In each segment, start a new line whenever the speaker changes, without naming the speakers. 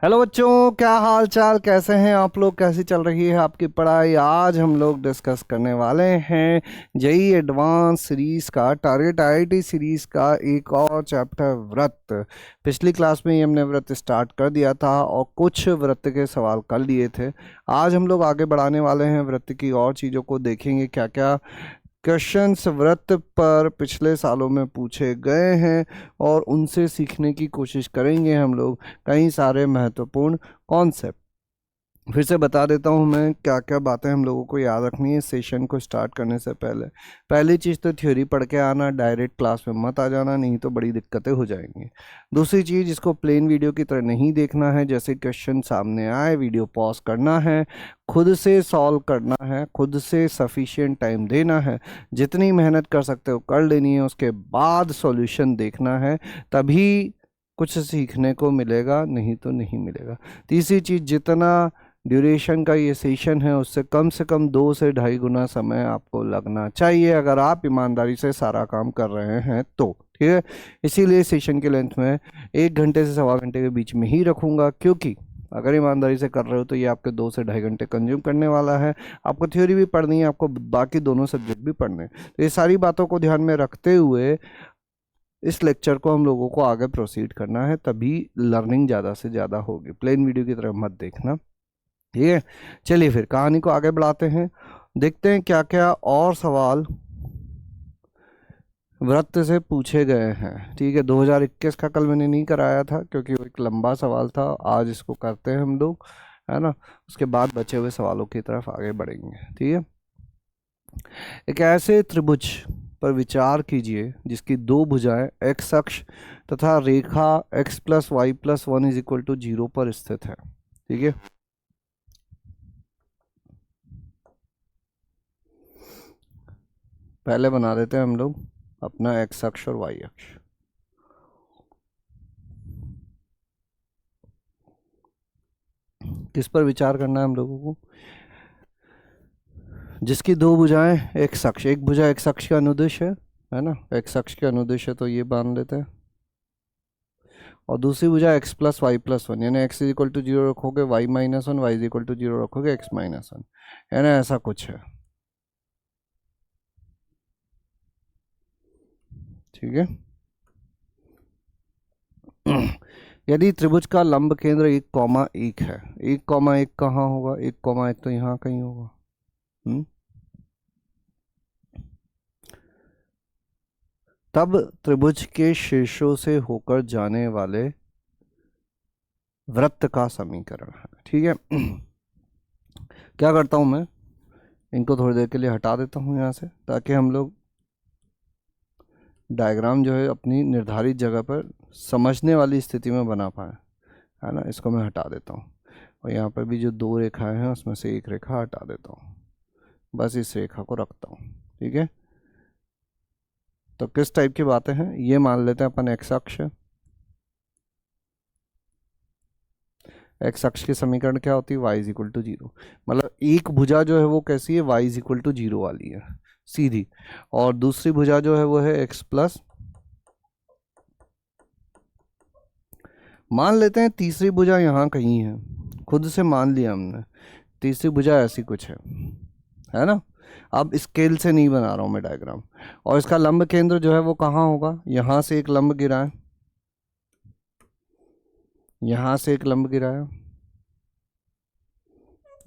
Hello बच्चों, क्या हाल चाल, कैसे हैं आप लोग? कैसी चल रही है आपकी पढ़ाई? आज हम लोग डिस्कस करने वाले हैं जेई एडवांस सीरीज का, टारगेट आईआईटी सीरीज का एक और चैप्टर व्रत। पिछली क्लास में ही हमने व्रत स्टार्ट कर दिया था और कुछ व्रत के सवाल कर लिए थे। आज हम लोग आगे बढ़ाने वाले हैं, व्रत की और चीज़ों को देखेंगे, क्या क्या क्वेश्चंस व्रत पर पिछले सालों में पूछे गए हैं और उनसे सीखने की कोशिश करेंगे हम लोग कई सारे महत्वपूर्ण कॉन्सेप्ट। फिर से बता देता हूँ मैं क्या क्या बातें हम लोगों को याद रखनी है सेशन को स्टार्ट करने से पहले। पहली चीज़ तो थ्योरी पढ़ के आना, डायरेक्ट क्लास में मत आ जाना, नहीं तो बड़ी दिक्कतें हो जाएंगी। दूसरी चीज़, इसको प्लेन वीडियो की तरह नहीं देखना है, जैसे क्वेश्चन सामने आए वीडियो पॉज करना है, खुद से सॉल्व करना है, खुद से सफिशिएंट टाइम देना है, जितनी मेहनत कर सकते हो कर लेनी है, उसके बाद सॉल्यूशन देखना है, तभी कुछ सीखने को मिलेगा, नहीं तो नहीं मिलेगा। तीसरी चीज़, जितना ड्यूरेशन का ये सेशन है उससे कम 2 से 2.5 गुना समय आपको लगना चाहिए, अगर आप ईमानदारी से सारा काम कर रहे हैं तो। ठीक है, इसीलिए सेशन की लेंथ में 1 घंटे से 1.25 घंटे के बीच में ही रखूंगा, क्योंकि अगर ईमानदारी से कर रहे हो तो ये आपके 2 से 2.5 घंटे कंज्यूम करने वाला है। आपको थ्योरी भी पढ़नी है, आपको बाकी दोनों सब्जेक्ट भी पढ़ने हैं, तो ये सारी बातों को ध्यान में रखते हुए इस लेक्चर को हम लोगों को आगे प्रोसीड करना है, तभी लर्निंग ज़्यादा से ज़्यादा होगी। प्लेन वीडियो की तरफ मत देखना। ठीक है, चलिए फिर कहानी को आगे बढ़ाते हैं, देखते हैं क्या क्या और सवाल व्रत से पूछे गए हैं। ठीक है, 2021 का कल मैंने नहीं कराया था क्योंकि वो एक लंबा सवाल था, आज इसको करते हैं हम लोग, है ना। उसके बाद बचे हुए सवालों की तरफ आगे बढ़ेंगे। ठीक है, एक ऐसे त्रिभुज पर विचार कीजिए जिसकी दो भुजाएं एक्स अक्ष तथा रेखा x+y+1 = 0 पर स्थित है। ठीक है, पहले बना देते हैं हम लोग अपना एक्स अक्ष और वाई अक्ष। किस पर विचार करना है हम लोगों को? जिसकी दो भुजाएं एक्स अक्ष, एक भुजा एक्स अक्ष के अनुदिश है ना, एक्स अक्ष के अनुदिश है तो ये मान लेते हैं, और दूसरी भुजा x+y+1, यानी x = 0 रखोगे, y-1, y = 0 रखोगे, x-1, है ना, ऐसा कुछ है। ठीक है, यदि त्रिभुज का लंब केंद्र 1,1 है, 1,1 कहाँ होगा? 1,1 तो यहाँ कहीं होगा। तब त्रिभुज के शीर्षों से होकर जाने वाले वृत्त का समीकरण है। ठीक है, क्या करता हूं मैं, इनको थोड़ी देर के लिए हटा देता हूं यहाँ से, ताकि हम लोग डायग्राम जो है अपनी निर्धारित जगह पर समझने वाली स्थिति में बना पाए, है ना। इसको मैं हटा देता हूँ और यहाँ पर भी जो दो रेखाएं हैं उसमें से एक रेखा हटा देता हूँ, बस इस रेखा को रखता हूँ। ठीक है, तो किस टाइप की बातें हैं ये मान लेते हैं अपन। एक्स अक्ष, एक्स अक्ष की समीकरण क्या होती है? y = 0। मतलब एक भुजा जो है वो कैसी है? y = 0 वाली है, सीधी। और दूसरी भुजा जो है वो है x प्लस, मान लेते हैं तीसरी भुजा यहाँ कहीं है, खुद से मान लिया हमने, तीसरी भुजा ऐसी कुछ है ना। अब स्केल से नहीं बना रहा हूँ मैं डायग्राम। और इसका लंब केंद्र जो है वो कहाँ होगा? यहाँ से एक लंब गिरा है, यहाँ से एक लंब गिरा है,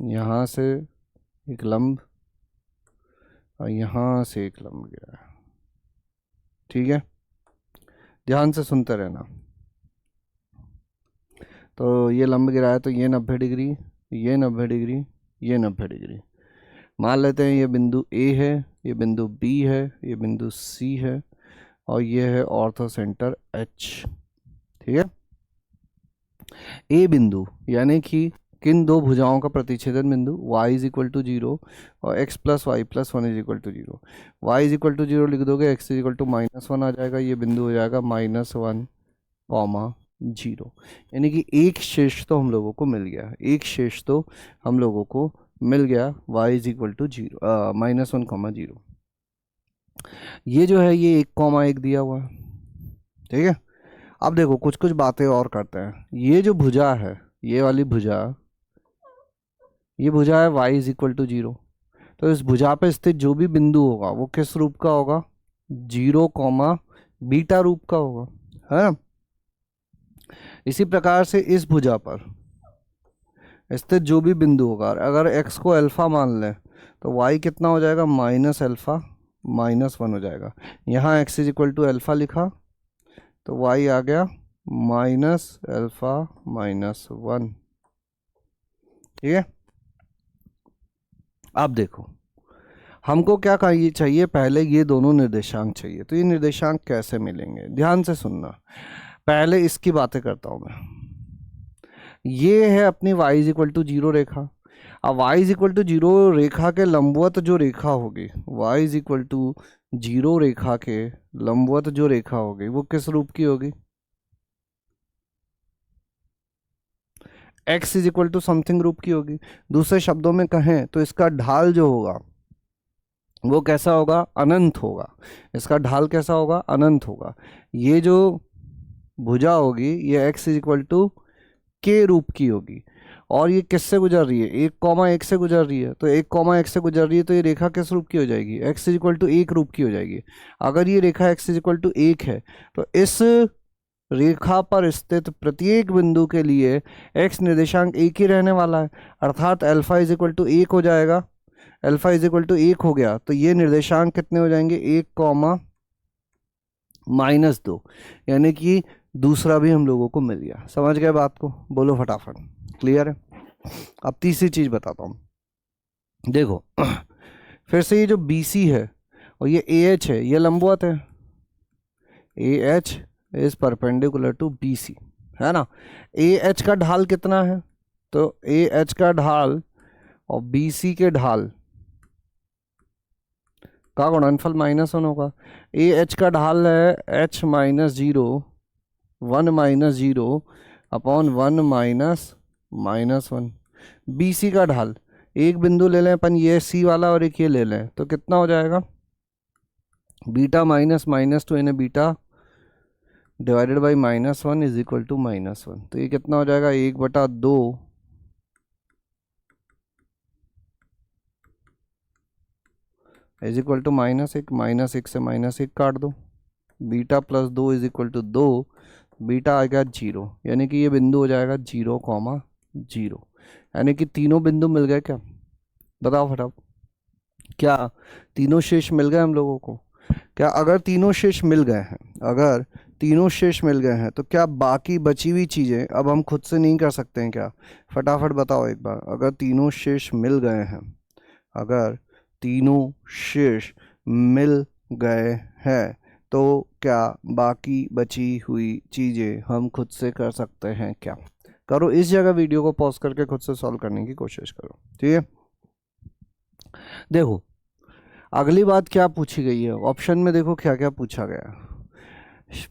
यहाँ से एक लंब, और यहाँ से एक लंब गिरा है। ठीक है, ध्यान से सुनते रहना। तो ये लंब गिरा है तो ये 90 डिग्री, ये 90 डिग्री, ये 90 डिग्री। मान लेते हैं ये बिंदु ए है, ये बिंदु बी है, ये बिंदु सी है, और ये है ऑर्थो सेंटर एच। ठीक है, ए बिंदु यानी कि किन दो भुजाओं का प्रतिच्छेदन बिंदु? y = 0 और x+y+1 = 0। y = 0 लिख दोगे, x = -1 आ जाएगा, ये बिंदु हो जाएगा -1, 0। यानी कि एक शेष तो हम लोगों को मिल गया, एक शेष तो हम लोगों को मिल गया, y = 0, -1, 0। ये जो है ये 1,1 दिया हुआ है। ठीक है, अब देखो कुछ कुछ बातें और करते हैं। ये जो भुजा है ये वाली भुजा, ये भुजा है y इज इक्वल टू 0। तो इस भुजा पे स्थित जो भी बिंदु होगा वो किस रूप का होगा? 0 कॉमा बीटा रूप का होगा, है ना। इसी प्रकार से इस भुजा पर स्थित जो भी बिंदु होगा, अगर x को अल्फा मान लें तो y कितना हो जाएगा? माइनस अल्फा माइनस 1 हो जाएगा। यहाँ x is equal to alpha लिखा तो y आ गया माइनस अल्फा माइनस 1। ठीक है, अब देखो हमको क्या चाहिए? पहले ये दोनों निर्देशांक चाहिए। तो ये निर्देशांक कैसे मिलेंगे? ध्यान से सुनना, पहले इसकी बातें करता हूं मैं। ये है अपनी y इज इक्वल टू 0 रेखा। अब y इज इक्वल टू 0 रेखा के लंबवत जो रेखा होगी, y इज इक्वल टू 0 रेखा के लंबवत जो रेखा होगी वो किस रूप की होगी? x is equal to something रूप की होगी। दूसरे शब्दों में कहें तो इसका ढाल जो होगा वो कैसा होगा? अनंत होगा। इसका ढाल कैसा होगा? अनंत होगा। ये जो भुजा होगी ये x इज इक्वल टू के रूप की होगी। और ये किससे गुजर रही है? 1,1 से गुजर रही है। तो 1,1 से गुजर रही है तो ये रेखा किस रूप की हो जाएगी? x इज इक्वल टू 1 रूप की हो जाएगी। अगर ये रेखा x इज इक्वल टू 1 है तो इस रेखा पर स्थित प्रत्येक बिंदु के लिए x निर्देशांक एक ही रहने वाला है, अर्थात अल्फा इज इक्वल टू 1 हो जाएगा। अल्फा इज इक्वल टू 1 हो गया तो ये निर्देशांक कितने हो जाएंगे? 1 कॉमा माइनस 2, यानी कि दूसरा भी हम लोगों को मिल गया। समझ गए बात को? बोलो फटाफट, क्लियर है? अब तीसरी चीज बताता हूं। देखो फिर से ये जो BC है और ये AH है, ये लंबवत है। AH is perpendicular to BC, है ना। AH का ढाल कितना है? तो AH का ढाल और BC के ढाल का गुणनफल -1 होगा। AH का ढाल है h minus 0 1 minus 0 upon 1 minus -1। BC का ढाल, एक बिंदु ले लें अपन, ये C वाला और एक ये ले लें तो कितना हो जाएगा? बीटा माइनस -2 यानी beta divided by -1 is equal to -1। तो ये कितना हो जाएगा? 1/2 इज इक्वल टू -1। -1 से -1 काट दो, beta plus 2 is equal to 2, beta आ गया 0, यानी कि ये बिंदु हो जाएगा 0,0। यानी कि तीनों बिंदु मिल गए क्या? बताओ फटाफट, क्या तीनों शेष मिल गए हम लोगों को? क्या अगर तीनों शेष मिल गए हैं, अगर तीनों शेष मिल गए हैं तो क्या बाकी बची हुई चीज़ें अब हम खुद से नहीं कर सकते हैं क्या? फटाफट बताओ एक बार। अगर तीनों शेष मिल गए हैं, अगर तीनों शेष मिल गए हैं तो क्या बाकी बची हुई चीज़ें हम खुद से कर सकते हैं क्या? करो, इस जगह वीडियो को पॉज करके खुद से सॉल्व करने की कोशिश करो। ठीक है, देखो अगली बात क्या पूछी गई है ऑप्शन में। देखो क्या क्या पूछा गया।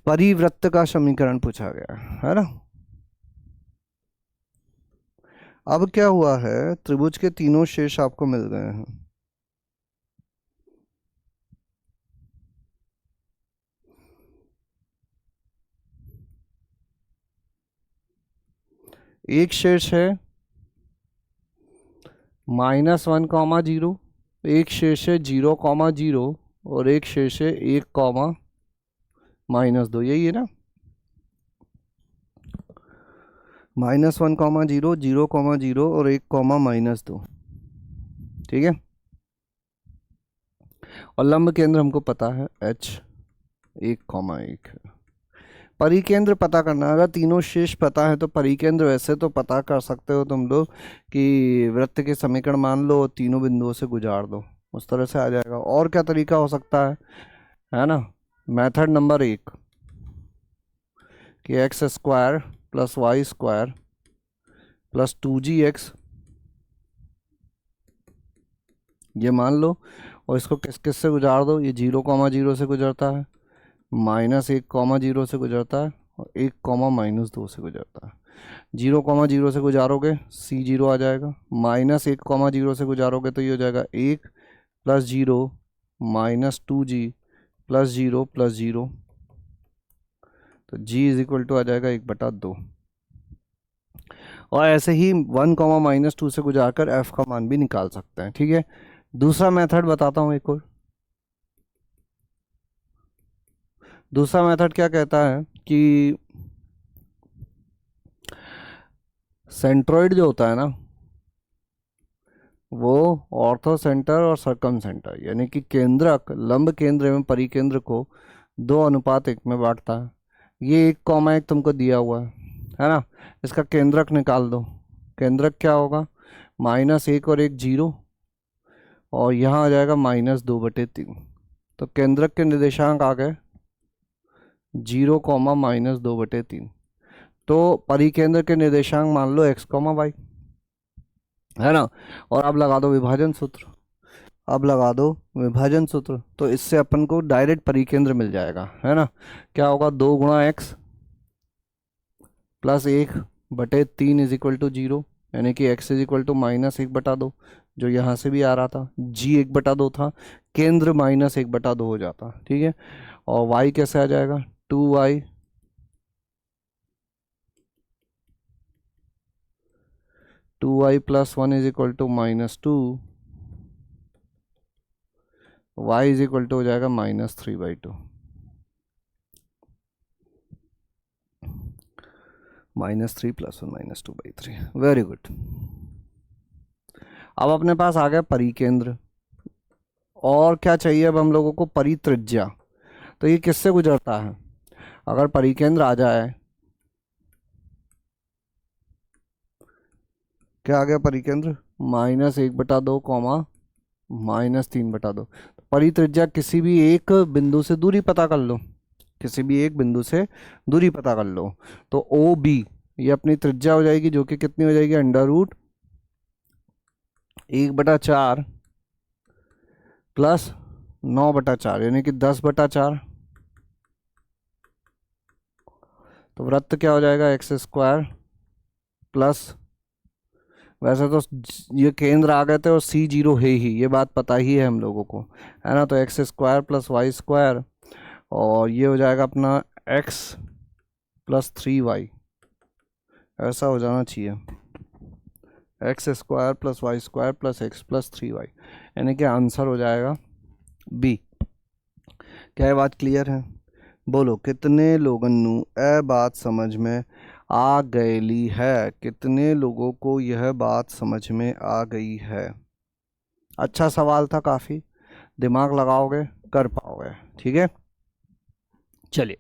परिवृत्त का समीकरण पूछा गया है ना। अब क्या हुआ है? त्रिभुज के तीनों शेष आपको मिल गए हैं। एक शेष है -1,0, एक शेष है 0,0 और एक शेष है 1,-2। यही है ना, -1,0, 0,0 और 1,-2। ठीक है, और लंब केंद्र हमको पता है H 1,1 है। परिकेंद्र पता करना, अगर तीनों शेष पता है तो परिकेंद्र वैसे तो पता कर सकते हो तुम लोग कि वृत्त के समीकरण मान लो तीनों बिंदुओं से गुजार दो, उस तरह से आ जाएगा। और क्या तरीका हो सकता है ना। मेथड नंबर 1 कि x² plus y² plus 2gx, ये मान लो, और इसको किस किस से गुजार दो? ये 0,0 से गुजरता है, -1,0 से गुजरता है और 1,-2 से गुजरता है। 0,0 से गुजारोगे C0 आ जाएगा, -1,0 से गुजारोगे तो ये हो जाएगा 1 प्लस 0 -2g प्लस 0 प्लस 0, तो g इज इक्वल टू आ जाएगा 1/2। और ऐसे ही 1, -2 से गुजारकर f का मान भी निकाल सकते हैं। ठीक है, दूसरा मेथड बताता हूँ एक और। दूसरा मेथड क्या कहता है कि सेंट्रोइड जो होता है ना, वो ऑर्थो सेंटर और सरकम सेंटर यानी कि केंद्रक लंब केंद्र एवं परिकेंद्र को 2:1 में बांटता है। ये 1, 1 तुमको दिया हुआ है ना। इसका केंद्रक निकाल दो। केंद्रक क्या होगा, -1 और 1 0, और यहाँ आ जाएगा -2/3। तो केंद्रक के निर्देशांक आ गए 0, -2/3। तो परिकेंद्र के निर्देशांक मान लो x, y, है ना। और अब लगा दो विभाजन सूत्र। अब लगा दो विभाजन सूत्र, तो इससे अपन को डायरेक्ट परिकेंद्र मिल जाएगा, है ना। क्या होगा, 2 x +1/3 = 0, यानी कि x =-1/2, जो यहाँ से भी आ रहा था g 1/2 था, केंद्र -1/2 हो जाता। ठीक है, और y कैसे आ जाएगा, 2y 2y + 1 = -2, y हो जाएगा -3/2, -3 + 1 -2/3। Very good. अब अपने पास आ गया परिकेंद्र, और क्या चाहिए अब हम लोगों को, परित्रिज्या। तो ये किससे गुजरता है, अगर परिकेंद्र आ जाए, क्या आ गया परिकेंद्र, -1/2, -3/2। परित्रिज्या किसी भी एक बिंदु से दूरी पता कर लो, किसी भी एक बिंदु से दूरी पता कर लो। तो ओ बी ये अपनी त्रिज्या हो जाएगी, जो कि कितनी हो जाएगी, √1/4 + 9/4 यानी कि 10/4। तो वृत्त क्या हो जाएगा, x² प्लस, वैसे तो ये केंद्र आ गए थे और C0 है ही, ये बात पता ही है हम लोगों को, है ना। तो x² + y², और ये हो जाएगा अपना x + 3y, ऐसा हो जाना चाहिए, x² + y² + x + 3y, यानी कि आंसर हो जाएगा बी। क्या ये बात क्लियर है, बोलो कितने लोगन नू ए बात समझ में आ गईली है, कितने लोगों को यह बात समझ में आ गई है। अच्छा सवाल था, काफ़ी दिमाग लगाओगे कर पाओगे। ठीक है, चलिए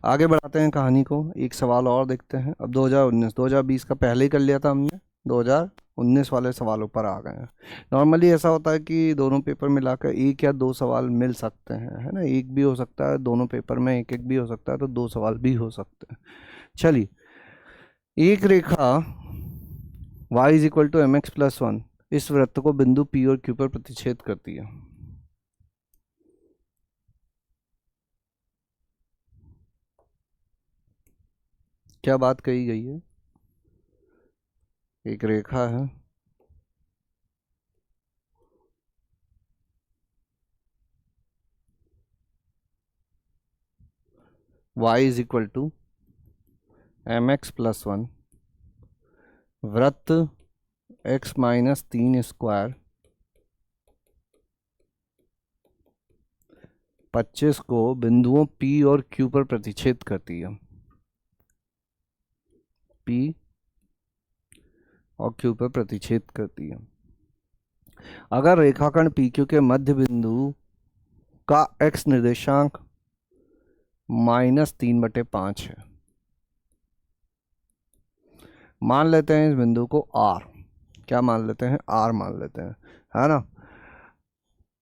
आगे बढ़ाते हैं कहानी को, एक सवाल और देखते हैं। अब 2019 का पहले ही कर लिया था हमने, 2019 वाले सवालों पर आ गए हैं। नॉर्मली ऐसा होता है कि दोनों पेपर मिलाकर 1 या 2 सवाल मिल सकते हैं, है ना। एक भी हो सकता है, दोनों पेपर में एक एक भी हो सकता है, तो 2 सवाल भी हो सकते हैं। चलिए, एक रेखा y = mx + 1 इस वृत्त को बिंदु P और Q पर प्रतिच्छेद करती है। क्या बात कही गई है, एक रेखा है, y = mx + 1, वृत्त x - 3² 25 को बिंदुओं P और Q पर प्रतिच्छेद करती है। P और Q पर प्रतिच्छेद करती है। अगर रेखाखंड PQ के मध्य बिंदु का x निर्देशांक -3/5 है, मान लेते हैं इस बिंदु को R, क्या मान लेते हैं, R मान लेते हैं, है ना।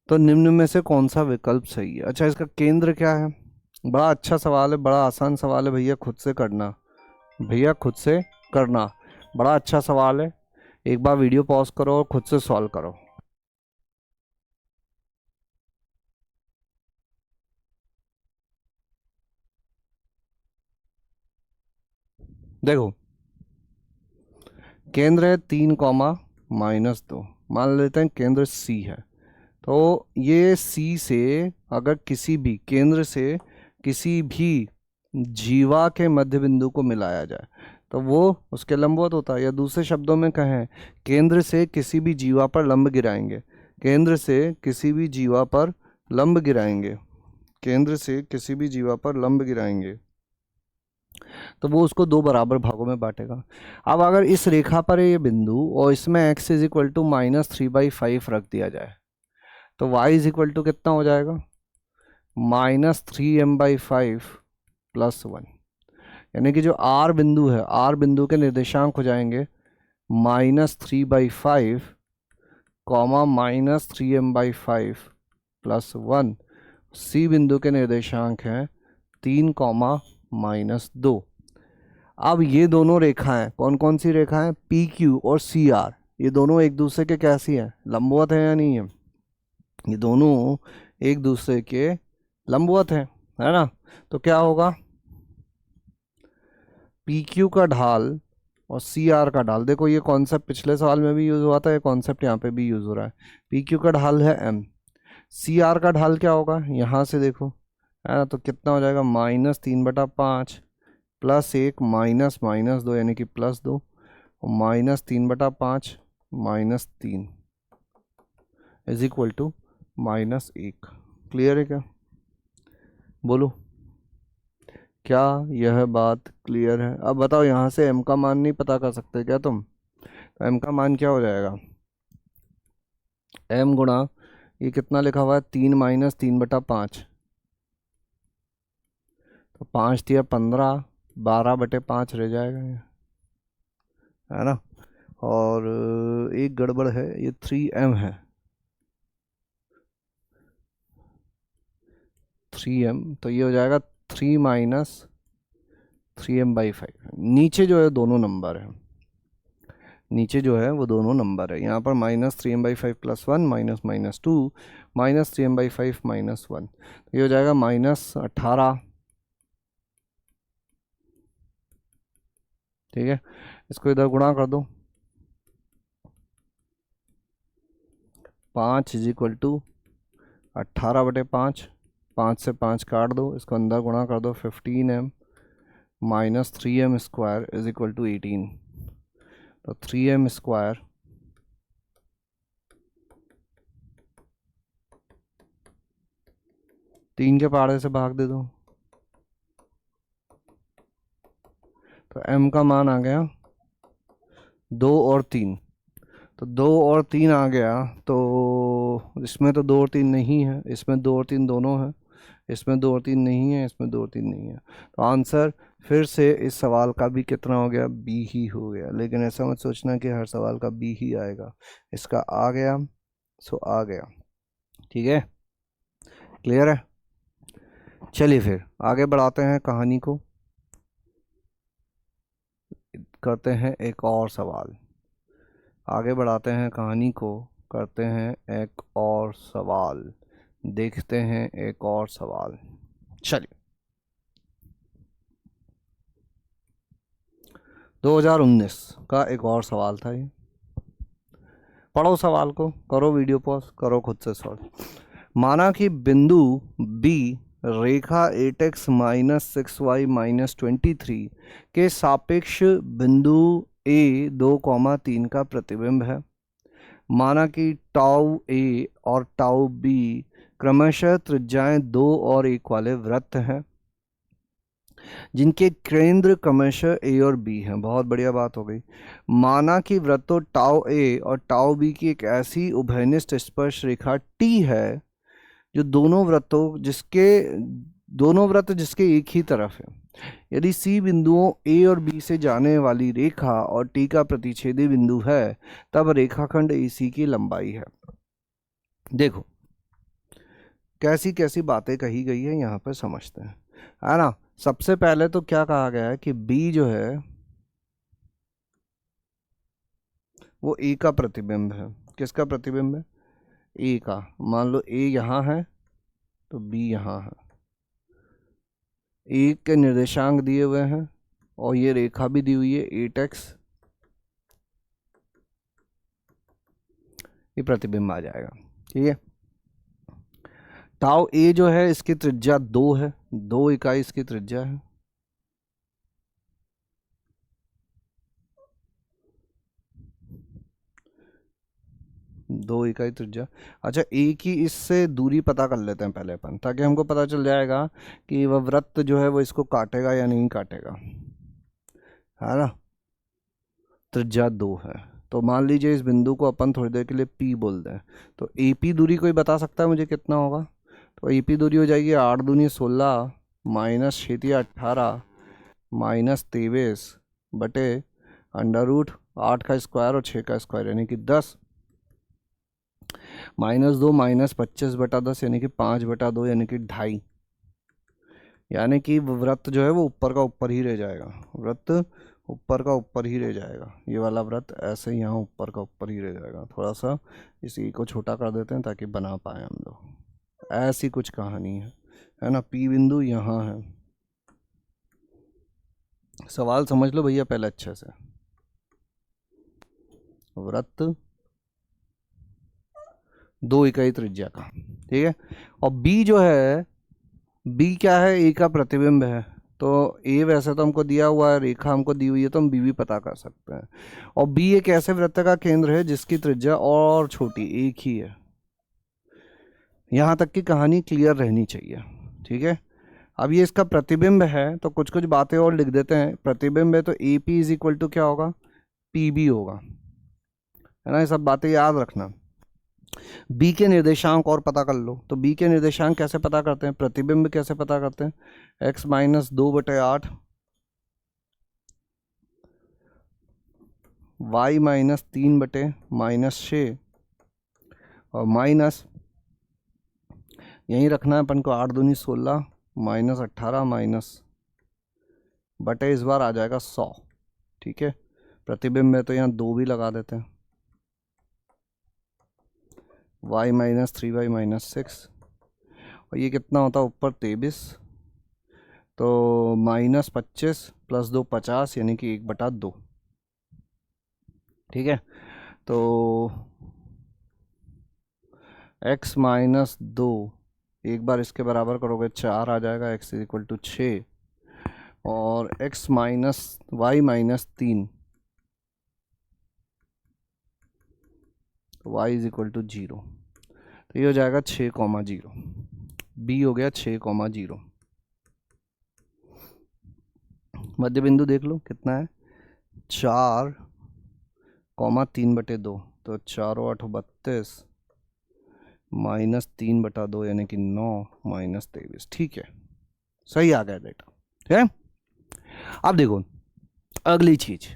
तो निम्न में से कौन सा विकल्प सही है। अच्छा, इसका केंद्र क्या है, बड़ा अच्छा सवाल है, बड़ा आसान सवाल है, भैया खुद से करना, भैया खुद से करना, बड़ा अच्छा सवाल है। एक बार वीडियो पॉज करो और खुद से सॉल्व करो। देखो, केंद्र है 3, -2, मान लेते हैं केंद्र C है। तो ये C से अगर किसी भी केंद्र से किसी भी जीवा के मध्य बिंदु को मिलाया जाए, तो वो उसके लंबवत होता है। या दूसरे शब्दों में कहें, केंद्र से किसी भी जीवा पर लंब गिराएंगे, केंद्र से किसी भी जीवा पर लंब गिराएंगे, केंद्र से किसी भी जीवा पर लंब गिराएंगे, तो वो उसको दो बराबर भागों में बांटेगा। अब अगर इस रेखा पर है ये बिंदु और इसमें x इज इक्वल टू -3/5 रख दिया जाए, तो y इज इक्वल टू कितना हो जाएगा, -3m/5 +1। यानी कि जो r बिंदु है, r बिंदु के निर्देशांक हो जाएंगे -3/5 -3m/5 +1। c बिंदु के निर्देशांक हैं 3 -2। अब ये दोनों रेखाएं कौन कौन सी रेखाएं, पी क्यू और सी आर, ये दोनों एक दूसरे के कैसी हैं, लंबवत है या नहीं है, ये दोनों एक दूसरे के लंबवत है ना। तो क्या होगा, पी क्यू का ढाल और सी आर का ढाल, देखो ये कॉन्सेप्ट पिछले सवाल में भी यूज हुआ था, ये कॉन्सेप्ट यहाँ पे भी यूज हो रहा है। पी क्यू का ढाल है m, सी आर का ढाल क्या होगा, यहाँ से देखो है ना, तो कितना हो जाएगा, -3/5 +1 -2 यानी कि +2 और -3/5 -3 इज इक्वल टू -1। क्लियर है क्या, बोलो क्या यह बात क्लियर है। अब बताओ, यहाँ से m का मान नहीं पता कर सकते क्या तुम, तो m का मान क्या हो जाएगा, m गुणा ये कितना लिखा हुआ है 3 -3/5, तो 5 दिया 15, 12/5 रह जाएगा ये, है ना। और एक गड़बड़ है, ये 3m है, 3m, तो ये हो जाएगा 3 -3m/5। नीचे जो है दोनों नंबर है, नीचे जो है वो दोनों नंबर है, यहाँ पर -3m/5 +1 -2 -3m/5 -1, तो ये हो जाएगा -18। ठीक है, इसको इधर गुणा कर दो, 5 इज इक्वल टू 18/5, 5 से 5 काट दो, इसको अंदर गुणा कर दो, 15m -3m² is equal to 18, तो 3m², तीन के पहाड़े से भाग दे दो, तो m का मान आ गया 2 और 3, तो 2 और 3 आ गया, तो इसमें तो 2 और 3 नहीं है, इसमें 2 और 3 दोनों है, इसमें 2 और 3 नहीं है, इसमें 2 और 3 नहीं है, तो आंसर फिर से इस सवाल का भी कितना हो गया, बी ही हो गया। लेकिन ऐसा मत सोचना कि हर सवाल का बी ही आएगा, इसका आ गया सो आ गया। ठीक है, क्लियर है। चलिए फिर आगे बढ़ाते हैं कहानी को, करते हैं एक और सवाल, आगे बढ़ाते हैं कहानी को, करते हैं एक और सवाल, देखते हैं एक और सवाल। चलिए, 2019 का एक और सवाल था ये, पढ़ो सवाल को, करो वीडियो पॉज, करो खुद से सॉल्व। माना कि बिंदु B रेखा 8x -6y -23 के सापेक्ष बिंदु A 2,3 का प्रतिबिंब है। माना कि टाउ A और टाउ B क्रमशः त्रिज्याएं 2 और 1 वाले वृत्त हैं, जिनके केंद्र क्रमशः A और B हैं। बहुत बढ़िया बात हो गई। माना कि वृत्तों टाउ A और टाउ B की एक ऐसी उभयनिष्ठ स्पर्श रेखा T है जो दोनों वृत्त जिसके एक ही तरफ है। यदि C बिंदुओं A और B से जाने वाली रेखा और T का प्रतिच्छेदी बिंदु है, तब रेखाखंड AC की लंबाई है। देखो कैसी कैसी बातें कही गई है यहाँ पर, समझते हैं, है ना। सबसे पहले तो क्या कहा गया है कि B जो है वो A का प्रतिबिंब है। किसका प्रतिबिंब है, A का। मान लो A यहाँ है तो B यहाँ है, A के निर्देशांक दिए हुए हैं और ये रेखा भी दी हुई है 8x, ये प्रतिबिंब आ जाएगा। ठीक है, टाउ A जो है इसकी त्रिज्या 2 है, 2 इकाई इसकी त्रिज्या है। 2 इकाई त्रिज्या। अच्छा, एक ही इससे दूरी पता कर लेते हैं पहले अपन, ताकि हमको पता चल जाएगा कि वह वृत्त जो है वो इसको काटेगा या नहीं काटेगा, है ना। त्रिज्या 2 है, तो मान लीजिए इस बिंदु को अपन थोड़ी देर के लिए P बोल दें। तो AP दूरी कोई बता सकता है मुझे कितना होगा? तो AP दूरी हो जाएगी 8 दूनी 16 माइनस 6 18 माइनस 23 बटे अंडर रूट 8 का स्क्वायर और 6 का स्क्वायर यानी कि 10 माइनस 2 माइनस 25 बटा 10 यानी कि 5 बटा 2 यानी कि 2.5। यानी कि वृत्त जो है वो ऊपर का ऊपर ही रह जाएगा, वृत्त ऊपर का ऊपर ही रह जाएगा। ये वाला वृत्त ऐसे यहाँ ऊपर का ऊपर ही रह जाएगा। थोड़ा सा इसी को छोटा कर देते हैं ताकि बना पाए हम लोग। ऐसी कुछ कहानी है ना। P बिंदु यहाँ है। सवाल समझ लो भैया पहले अच्छे से। वृत्त 2 इकाई त्रिज्या का, ठीक है। और B जो है, B क्या है? A का प्रतिबिंब है। तो A वैसे तो हमको दिया हुआ है, रेखा हमको दी हुई है, तो हम B भी पता कर सकते हैं। और B एक ऐसे वृत्त का केंद्र है जिसकी त्रिज्या और छोटी एक ही है। यहाँ तक की कहानी क्लियर रहनी चाहिए, ठीक है। अब ये इसका प्रतिबिंब है, तो कुछ कुछ बातें और लिख देते हैं। प्रतिबिंब है तो AP इज इक्वल टू क्या होगा? PB होगा, है ना। ये सब बातें याद रखना। बी के निर्देशांक और पता कर लो। तो बी के निर्देशांक कैसे पता करते हैं? प्रतिबिंब कैसे पता करते हैं? x माइनस 2/8 y माइनस 3/-6 और माइनस यहीं रखना है अपन को 8 दूनी 16 माइनस 18 माइनस बटे इस बार आ जाएगा 100, ठीक है। प्रतिबिंब में तो यहाँ 2 भी लगा देते हैं। y माइनस 3y माइनस 6 और ये कितना होता है ऊपर 23, तो माइनस 25 प्लस 2 50 यानी कि 1/2, ठीक है। तो x माइनस 2 एक बार इसके बराबर करोगे 4 आ जाएगा, x इज इक्वल टू 6 और x minus y minus 3 y is equal to 0। तो ये हो जाएगा 6,0। b हो गया 6,0। मध्य बिंदु देख लो कितना है, 4,3/2, तो 4×8 = 32 माइनस 3/2 यानी कि 9 माइनस 23, ठीक है। सही आ गया डेटा, ठीक है। अब देखो अगली चीज,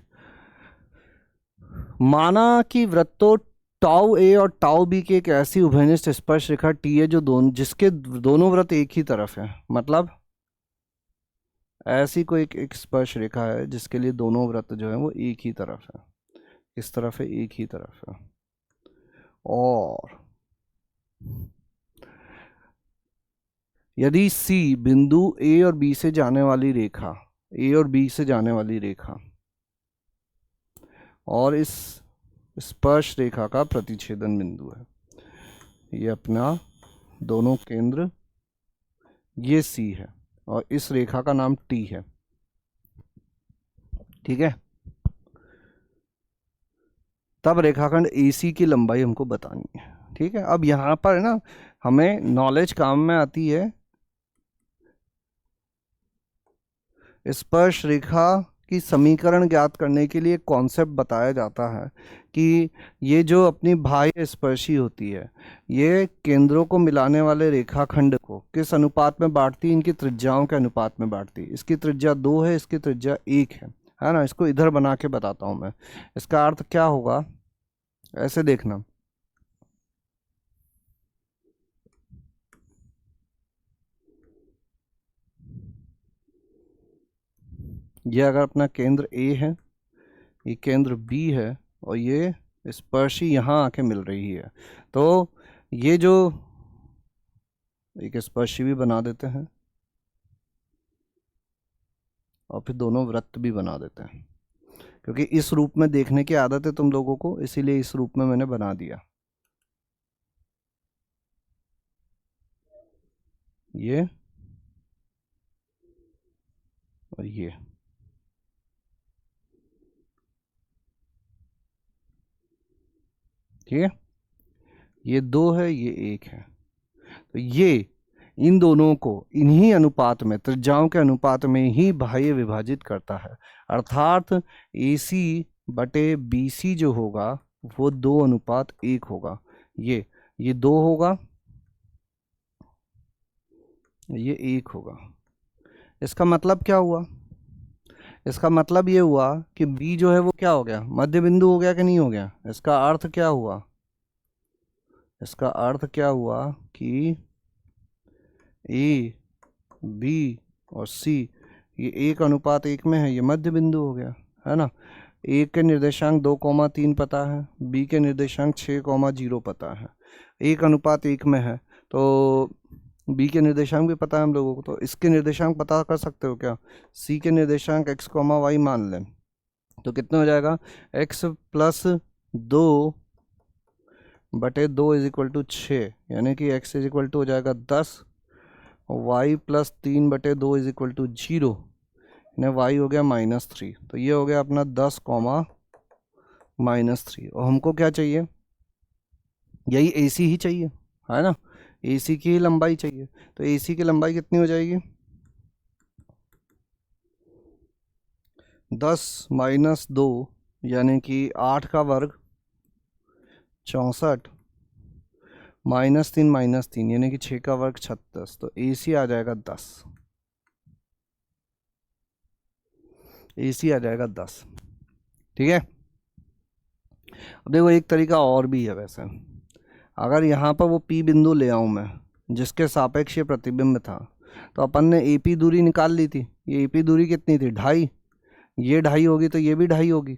माना कि वृत्तों टाउ ए और टाउ बी की एक ऐसी उभयनिष्ठ स्पर्श रेखा टी है जो जिसके दोनों वृत्त एक ही तरफ है। मतलब ऐसी कोई एक स्पर्श रेखा है जिसके लिए दोनों वृत्त जो है वो एक ही तरफ है। इस तरफ है, एक ही तरफ है। और यदि सी बिंदु ए और बी से जाने वाली रेखा, ए और बी से जाने वाली रेखा और इस स्पर्श रेखा का प्रतिच्छेदन बिंदु है, ये अपना दोनों केंद्र, ये सी है और इस रेखा का नाम टी है, ठीक है। तब रेखाखंड AC की लंबाई हमको बतानी है, ठीक है। अब यहाँ पर है ना, हमें नॉलेज काम में आती है। स्पर्श रेखा की समीकरण ज्ञात करने के लिए कॉन्सेप्ट बताया जाता है कि ये जो अपनी बाह्य स्पर्शी होती है, ये केंद्रों को मिलाने वाले रेखाखंड को किस अनुपात में बांटती है? इनकी त्रिज्याओं के अनुपात में बांटती है। इसकी त्रिज्या 2 है, इसकी त्रिज्या 1 है ना। इसको इधर बना के बताता हूँ मैं। इसका अर्थ क्या होगा, ऐसे देखना। ये अगर अपना केंद्र A है, ये केंद्र B है और ये स्पर्शी यहाँ आके मिल रही है, तो ये जो एक स्पर्शी भी बना देते हैं और फिर दोनों वृत्त भी बना देते हैं। क्योंकि इस रूप में देखने की आदत है तुम लोगों को, इसीलिए इस रूप में मैंने बना दिया। ये और ये, ठीक है। ये 2 है, ये 1 है। तो ये इन दोनों को इन्हीं अनुपात में, त्रिज्याओं के अनुपात में ही बाह्य विभाजित करता है। अर्थात AC बटे BC जो होगा वो 2:1 होगा। ये 2 होगा, ये 1 होगा। इसका मतलब क्या हुआ? इसका मतलब ये हुआ कि B जो है वो क्या हो गया, मध्य बिंदु हो गया कि नहीं हो गया? इसका अर्थ क्या हुआ? इसका अर्थ क्या हुआ कि A, B और C ये 1:1 में है, ये मध्य बिंदु हो गया, है ना। A के निर्देशांक 2,3 पता है, B के निर्देशांक 6,0 पता है, 1:1 में है। तो B के निर्देशांक भी पता है हम लोगों को, तो इसके निर्देशांक पता कर सकते हो क्या? C के निर्देशांक x, y मान लें तो कितना हो जाएगा? x + 2 बटे 2 = 6, यानी कि x = हो जाएगा 10, y + 3 बटे 2 = 0, यानी y हो गया -3। तो ये हो गया अपना 10, -3। और हमको क्या चाहिए? यही AC ही चाहिए, है ना। AC की ही लंबाई चाहिए। तो AC की लंबाई कितनी हो जाएगी? 10 - 2 यानी कि 8 का वर्ग 64, -3 - 3 यानी कि 6 का वर्ग 36। तो AC आ जाएगा 10, AC आ जाएगा 10। ठीक है। अब देखो एक तरीका और भी है वैसे। अगर यहाँ पर वो P बिंदु ले आऊँ मैं जिसके सापेक्ष ये प्रतिबिंब था, तो अपन ने AP दूरी निकाल ली थी। ये AP दूरी कितनी थी? 2.5। ये 2.5 होगी तो ये भी 2.5 होगी,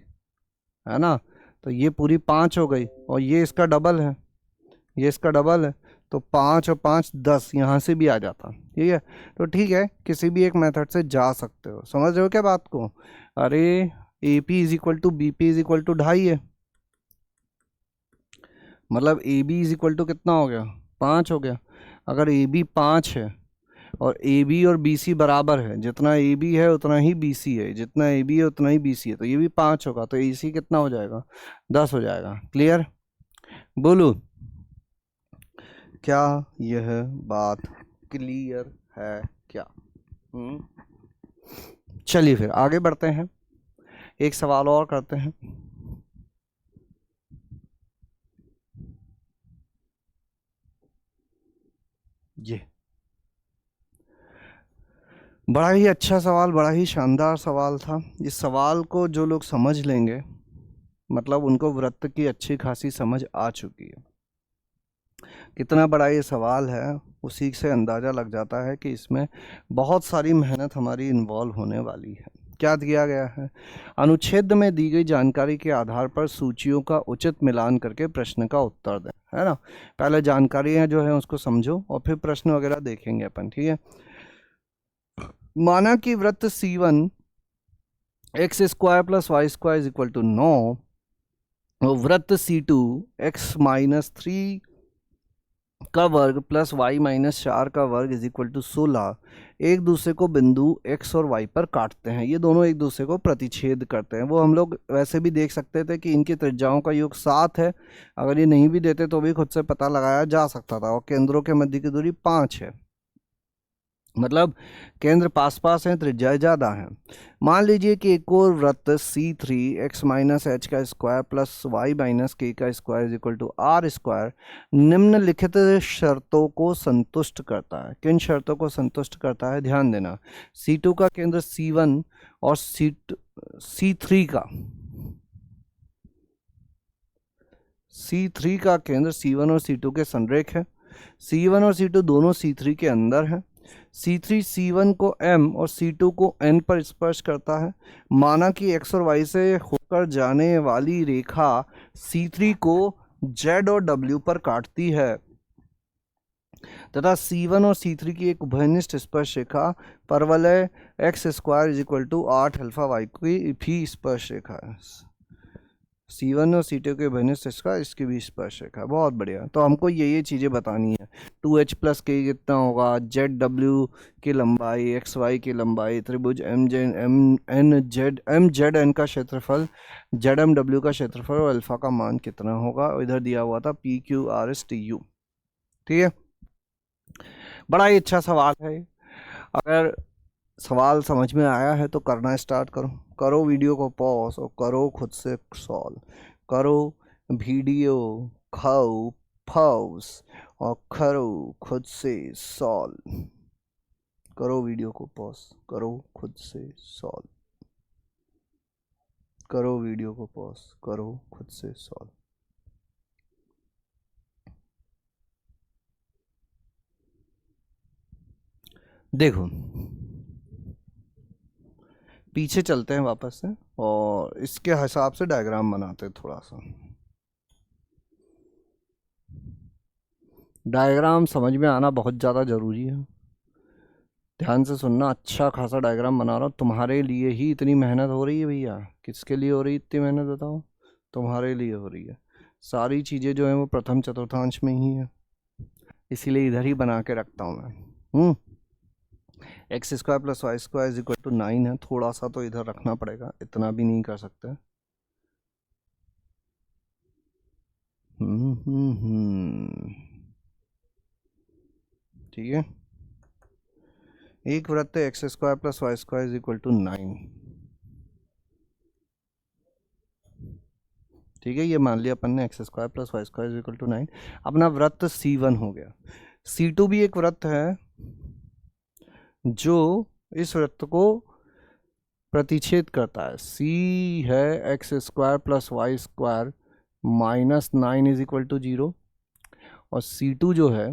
है ना। तो ये पूरी 5 हो गई, और ये इसका डबल है, ये इसका डबल है। तो 5 और 5 10, यहाँ से भी आ जाता। ठीक है। तो ठीक है, किसी भी एक मेथड से जा सकते हो। समझ रहे हो क्या बात को? अरे AP = BP = 2.5 है, मतलब AB = कितना हो गया? 5 हो गया। अगर AB 5 है और AB और BC बराबर है, जितना AB है उतना ही BC है, जितना AB है उतना ही BC है, तो ये भी 5 होगा। तो AC कितना हो जाएगा? 10 हो जाएगा। क्लियर? बोलो, क्या यह बात क्लियर है क्या? चलिए फिर आगे बढ़ते हैं, एक सवाल और करते हैं। ये बड़ा ही अच्छा सवाल, बड़ा ही शानदार सवाल था। इस सवाल को जो लोग समझ लेंगे, मतलब उनको वृत्त की अच्छी खासी समझ आ चुकी है। कितना बड़ा ये सवाल है उसी से अंदाज़ा लग जाता है कि इसमें बहुत सारी मेहनत हमारी इन्वॉल्व होने वाली है। क्या दिया गया है? अनुच्छेद में दी गई जानकारी के आधार पर सूचियों का उचित मिलान करके प्रश्न का उत्तर दें, है ना। पहले जानकारियाँ जो है उसको समझो और फिर प्रश्न वगैरह देखेंगे अपन। ठीक है। माना कि वृत्त C1 x² + y² = 9, वृत्त C2 x - 3 का वर्ग प्लस y - 4 का वर्ग = 16 एक दूसरे को बिंदु x और y पर काटते हैं। ये दोनों एक दूसरे को प्रतिच्छेद करते हैं। वो हम लोग वैसे भी देख सकते थे कि इनकी त्रिज्याओं का योग 7 है। अगर ये नहीं भी देते तो भी खुद से पता लगाया जा सकता था। और केंद्रों के मध्य की दूरी 5 है, मतलब केंद्र पास पास हैं, त्रिज्या ज़्यादा है। मान लीजिए कि एक और वृत्त C3 x - h² plus y - k² = r² निम्नलिखित शर्तों को संतुष्ट करता है। किन शर्तों को संतुष्ट करता है? ध्यान देना। C2 का केंद्र C1 और C3 का केंद्र C1 और C2 के संरेख है। C1 और C2 दोनों C3 के अंदर है। C3 C1 को M और C2 को N पर स्पर्श करता है। माना कि X और Y से होकर जाने वाली रेखा C3 को Z और W पर काटती है तथा C1 और C3 की एक उभयनिष्ठ स्पर्श रेखा परवलय x² = 8 अल्फा y की भी स्पर्श रेखा है। C1 और C2 के घनिष्ठ इसका इसके बीच स्पर्शरेखा। बहुत बढ़िया। तो हमको ये चीज़ें बतानी है। 2H प्लस के कितना होगा, ZW की लंबाई, XY की लंबाई, त्रिभुज MZN का क्षेत्रफल, ZMW का क्षेत्रफल और अल्फा का मान कितना होगा। इधर दिया हुआ था PQRSTU। ठीक है, बड़ा ही अच्छा सवाल है। अगर सवाल समझ में आया है तो करना स्टार्ट करो। करो वीडियो को पॉज और करो खुद से सॉल्व करो। वीडियो खाओ पॉज और करो खुद से सॉल्व। करो वीडियो को पॉज, करो खुद से सॉल्व। करो वीडियो को पॉज, करो खुद से सॉल्व। देखो, पीछे चलते हैं वापस से और इसके हिसाब से डायग्राम बनाते हैं। थोड़ा सा डायग्राम समझ में आना बहुत ज़्यादा ज़रूरी है। ध्यान से सुनना। अच्छा खासा डायग्राम बना रहा हूँ तुम्हारे लिए ही। इतनी मेहनत हो रही है भैया, किसके लिए हो रही है इतनी मेहनत बताओ? तुम्हारे लिए हो रही है। सारी चीज़ें जो हैं वो प्रथम चतुर्थांश में ही है, इसीलिए इधर ही बना के रखता हूँ मैं। x² + y² = 9 है। थोड़ा सा तो इधर रखना पड़ेगा, इतना भी नहीं कर सकते। ठीक है, एक वृत्त x² + y² = 9। ठीक है, ये मान लिया अपन ने x² + y² = 9। अपना वृत्त C1 हो गया। C2 भी एक वृत्त है जो इस वृत्त को प्रतिच्छेद करता है। C है x² + y² -9 = 0। और C2 जो है,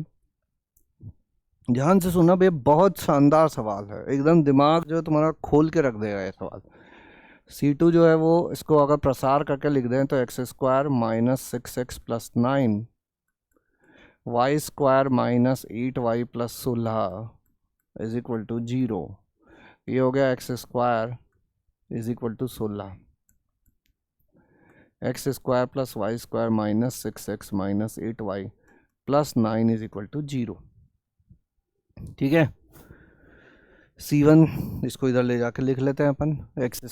ध्यान से सुनना भैया, बहुत शानदार सवाल है, एकदम दिमाग जो है तुम्हारा खोल के रख देगा ये सवाल। C2 जो है वो, इसको अगर प्रसार करके लिख दें तो x² -6x + 9 y² -8y + 16 = 0। ये हो गया x² = 16। x² + y² -6x -8y + 9 = 0। ठीक है, C1 इसको इधर ले जाके लिख लेते हैं अपन। x²,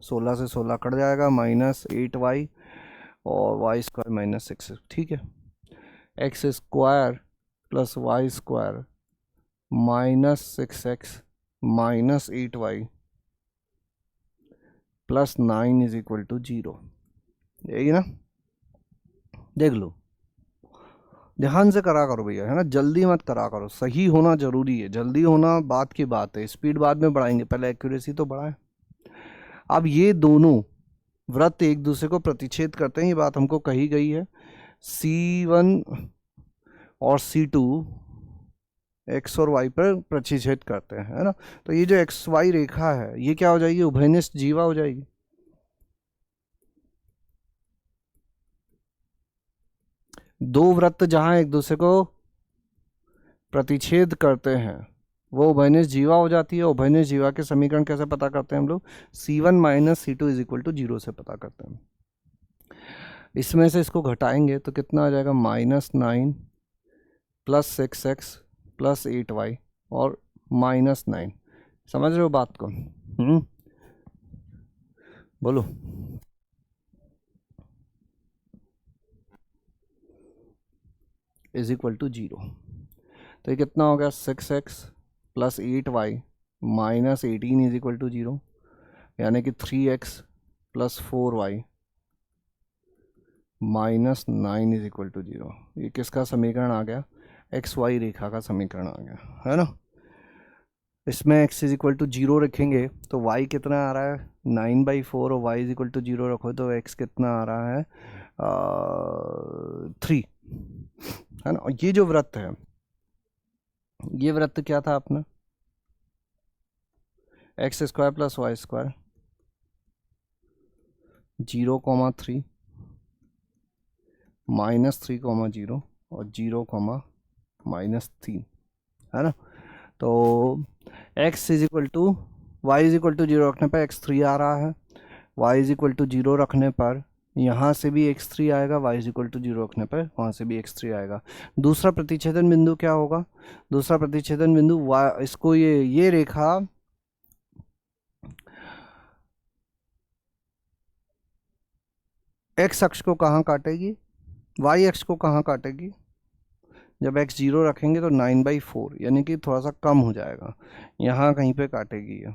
16 से 16 कट जाएगा, -8y और y² -6। ठीक है, x² + y² -6x -8y + 9 = 0। यही ना? देख लो, ध्यान से करा करो भैया, है ना? जल्दी मत करा करो, सही होना जरूरी है। जल्दी होना बात की बात है, स्पीड बाद में बढ़ाएंगे, पहले एक्यूरेसी तो बढ़ाएं। अब ये दोनों वृत्त एक दूसरे को प्रतिच्छेद करते हैं, ये बात हमको कही गई है। C1 और C2 x और y पर प्रतिच्छेद करते हैं, है ना? तो ये जो XY रेखा है ये क्या हो जाएगी? उभयनिष्ठ जीवा हो जाएगी। दो वृत्त जहां एक दूसरे को प्रतिच्छेद करते हैं वो उभयनिष्ठ जीवा हो जाती है। उभयनिष्ठ जीवा के समीकरण कैसे पता करते हैं हम लोग? C1 - C2 = 0 से पता करते हैं। इसमें से इसको घटाएंगे तो कितना आ जाएगा? -9 + 6x + 8y और -9। समझ रहे हो बात को? बोलो। = 0। तो ये कितना हो गया? 6x + 8y -18 = 0, यानी कि 3x + 4y -9 = 0। ये किसका समीकरण आ गया? XY रेखा का समीकरण आ गया, है ना? इसमें x = 0 रखेंगे तो y कितना आ रहा है? 9/4 और y = 0 रखो तो x कितना आ रहा है? 3, है ना? और ये जो वृत्त है, ये वृत्त क्या था अपना? x² + y² 0,3 -3,0 और 0, -3, है ना? तो x y = 0 रखने पर x3 आ रहा है, y = 0 रखने पर यहाँ से भी x3 आएगा, y इज इक्वल टू 0 रखने पर वहाँ से भी x3 आएगा। दूसरा प्रतिच्छेदन बिंदु क्या होगा? दूसरा प्रतिच्छेदन बिंदु इसको ये रेखा x अक्ष को कहाँ काटेगी, y अक्ष को कहाँ काटेगी? जब x 0 रखेंगे तो 9/4 यानी कि थोड़ा सा कम हो जाएगा, यहाँ कहीं पे काटेगी ये,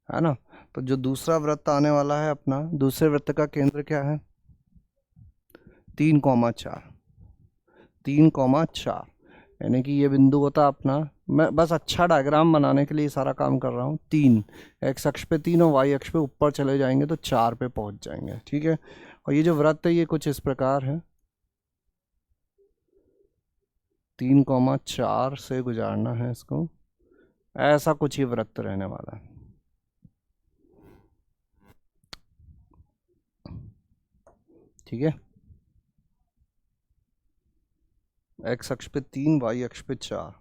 है ना। तो जो दूसरा वृत्त आने वाला है अपना, दूसरे वृत्त का केंद्र क्या है? 3,4, 3,4 यानी कि ये बिंदु होता अपना, मैं बस अच्छा डायग्राम बनाने के लिए सारा काम कर रहा हूँ। 3 x अक्ष पे 3 और y अक्ष पे ऊपर चले जाएंगे तो 4 पे पहुंच जाएंगे, ठीक है। और ये जो वृत्त है ये कुछ इस प्रकार है, 3,4 से गुजारना है इसको, ऐसा कुछ ही वृत्त रहने वाला है, ठीक है। x अक्ष पे 3, y अक्ष पे 4।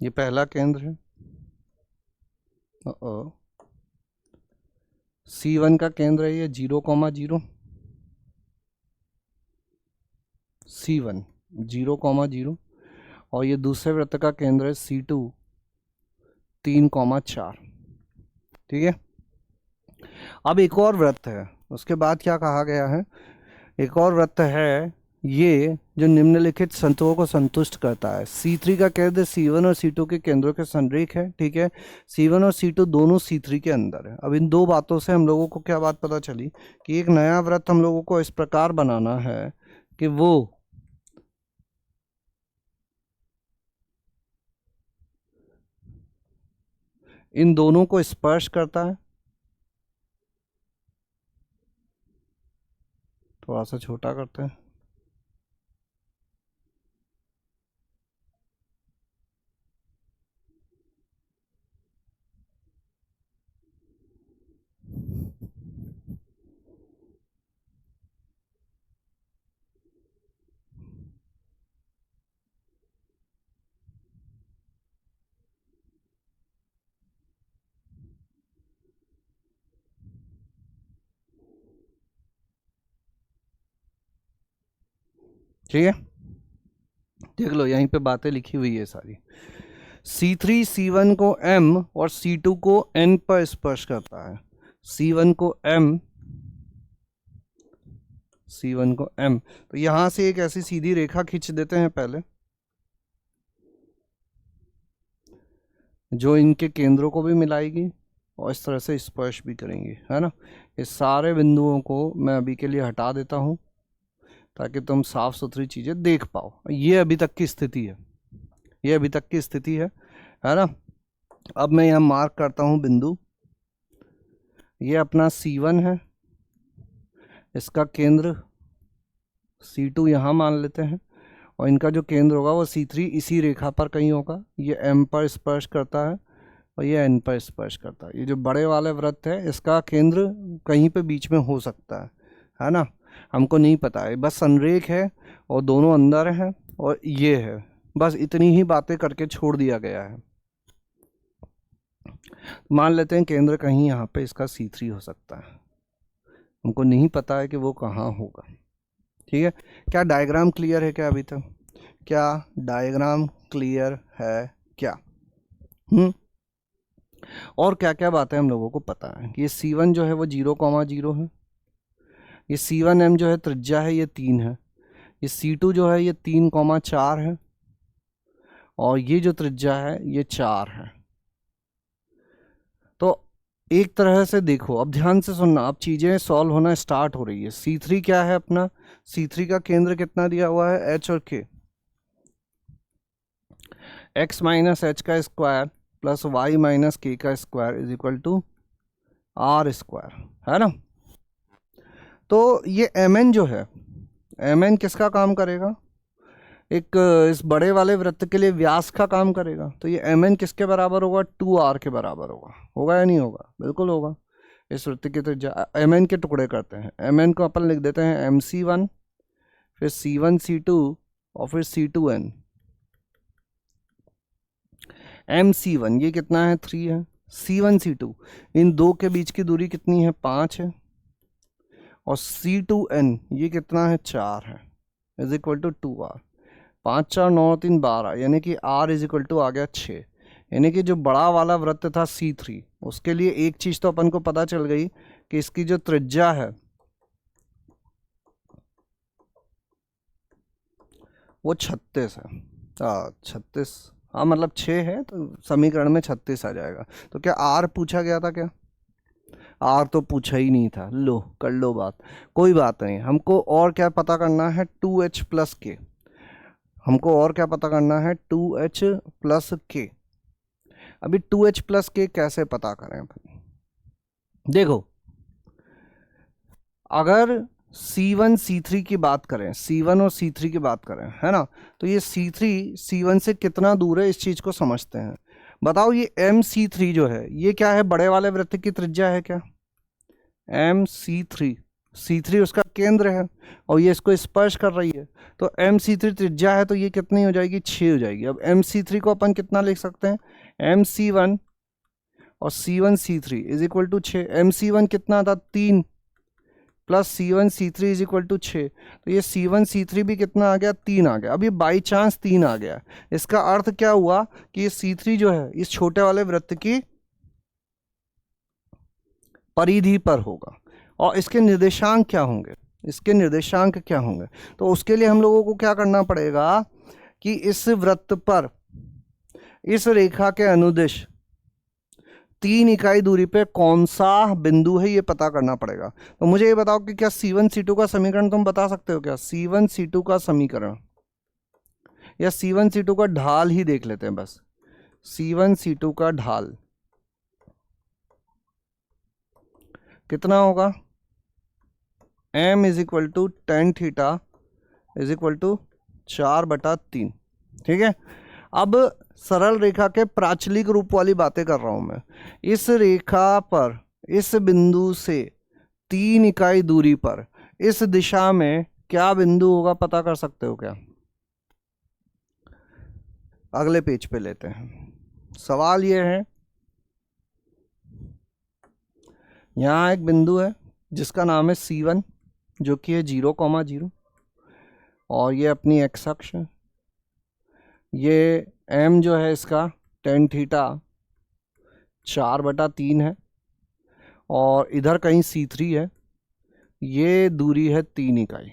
ये पहला केंद्र है। C1 का केंद्र है ये 0,0, C1 0,0, और ये दूसरे वृत्त का केंद्र है C2 3,4, ठीक है। अब एक और वृत्त है, उसके बाद क्या कहा गया है, एक और वृत्त है ये जो निम्नलिखित शर्तों को संतुष्ट करता है। C3 का केंद्र C1 और C2 के केंद्रों के संरेख है, ठीक है। C1 और C2 दोनों C3 के अंदर है। अब इन दो बातों से हम लोगों को क्या बात पता चली कि एक नया वृत्त हम लोगों को इस प्रकार बनाना है कि वो इन दोनों को स्पर्श करता है। थोड़ा सा छोटा करते हैं, ठीक है। देख लो यहीं पे बातें लिखी हुई है सारी। C3 C1 को M और C2 को N पर स्पर्श करता है। C1 को M, C1 को M, तो यहां से एक ऐसी सीधी रेखा खींच देते हैं पहले, जो इनके केंद्रों को भी मिलाएगी और इस तरह से स्पर्श भी करेंगी, है ना। इस सारे बिंदुओं को मैं अभी के लिए हटा देता हूं ताकि तुम साफ सुथरी चीजें देख पाओ। ये अभी तक की स्थिति है, ये अभी तक की स्थिति है ना। अब मैं यहाँ मार्क करता हूँ बिंदु, ये अपना C1 है, इसका केंद्र C2 यहाँ मान लेते हैं, और इनका जो केंद्र होगा वो C3 इसी रेखा पर कहीं होगा। ये M पर स्पर्श करता है और ये N पर स्पर्श करता है। ये जो बड़े वाले वृत्त है इसका केंद्र कहीं पे बीच में हो सकता है ना, हमको नहीं पता है, बस संरेख है और दोनों अंदर हैं और ये है, बस इतनी ही बातें करके छोड़ दिया गया है। मान लेते हैं केंद्र कहीं यहाँ पे इसका C3 हो सकता है, हमको नहीं पता है कि वो कहाँ होगा, ठीक है। क्या डायग्राम क्लियर है क्या अभी तक? क्या डायग्राम क्लियर है क्या? और क्या क्या बातें हम लोगों को पता है कि ये C1 जो है वो 0,0 है, ये C1M जो है त्रिज्या है ये 3 है, ये C2 जो है ये 3,4 है, और ये जो त्रिज्या है ये 4 है। तो एक तरह से देखो, अब ध्यान से सुनना, अब चीजें सॉल्व होना स्टार्ट हो रही है। C3 क्या है अपना? C3 का केंद्र कितना दिया हुआ है? H और K, x माइनस एच का square plus y minus k का square is equal to R square, है ना। तो ये Mn जो है, Mn किसका काम करेगा? एक इस बड़े वाले वृत्त के लिए व्यास का काम करेगा। तो ये Mn किसके बराबर होगा? 2R के बराबर होगा, होगा या नहीं होगा? बिल्कुल होगा। इस वृत्त की त्रिज्या mn के टुकड़े करते हैं, mn को अपन लिख देते हैं mc1, फिर c1 c2 और फिर c2n। mc1 ये कितना है 3 है, c1 c2 इन दो के बीच की दूरी कितनी है 5 है, और c2n ये कितना है 4 है, इज इक्वल टू 2r। 5 4 9 3 12, यानी कि r इज इक्वल टू आ गया 6। यानी कि जो बड़ा वाला वृत्त था C3, उसके लिए एक चीज तो अपन को पता चल गई कि इसकी जो त्रिज्या है वो 36 है। 36, हाँ मतलब 6 है तो समीकरण में 36 आ जाएगा। तो क्या r पूछा गया था क्या? r तो पूछा ही नहीं था। लो कर लो बात, कोई बात नहीं। हमको और क्या पता करना है 2h प्लस के, हमको और क्या पता करना है 2h प्लस के। अभी 2h प्लस के कैसे पता करें अपन? देखो अगर C1 C3 की बात करें, C1 और C3 की बात करें, है ना, तो ये C3 C1 से कितना दूर है इस चीज को समझते हैं। बताओ ये MC3 जो है ये क्या है, बड़े वाले वृत्त की त्रिज्या है क्या? MC3, C3 उसका केंद्र है और ये इसको स्पर्श कर रही है, तो MC3 त्रिज्या है तो ये कितनी हो जाएगी 6 हो जाएगी। अब MC3 को अपन कितना लिख सकते हैं, MC1 और C1 C3 is equal to 6। MC1 कितना था 3 plus C1 C3 is equal to 6, तो ये C1 C3 भी कितना आ गया 3 आ गया। अब ये बाई चांस 3 आ गया, इसका अर्थ क्या हुआ कि ये C3 जो है इस छोटे वाले वृत्त की परिधि पर होगा। और इसके निर्देशांक क्या होंगे, इसके निर्देशांक क्या होंगे? तो उसके लिए हम लोगों को क्या करना पड़ेगा कि इस वृत्त पर इस रेखा के अनुदिश 3 इकाई दूरी पे कौन सा बिंदु है ये पता करना पड़ेगा। तो मुझे ये बताओ कि क्या C1 C2 का समीकरण तुम बता सकते हो क्या? C1 C2 का समीकरण या C1 C2 का ढाल ही देख लेते हैं बस। C1 C2 का ढाल कितना होगा? m is equal to tan theta is equal to 4/3। ठीक है, अब सरल रेखा के प्राचलिक रूप वाली बातें कर रहा हूं मैं। इस रेखा पर इस बिंदु से 3 इकाई दूरी पर इस दिशा में क्या बिंदु होगा पता कर सकते हो क्या? अगले पेज पे लेते हैं। सवाल यह है, यहां एक बिंदु है जिसका नाम है C1 जो कि है 0,0 और ये अपनी एक्स अक्ष है। ये m जो है इसका टेन थीटा 4/3 है और इधर कहीं C3 है, ये दूरी है 3 इकाई।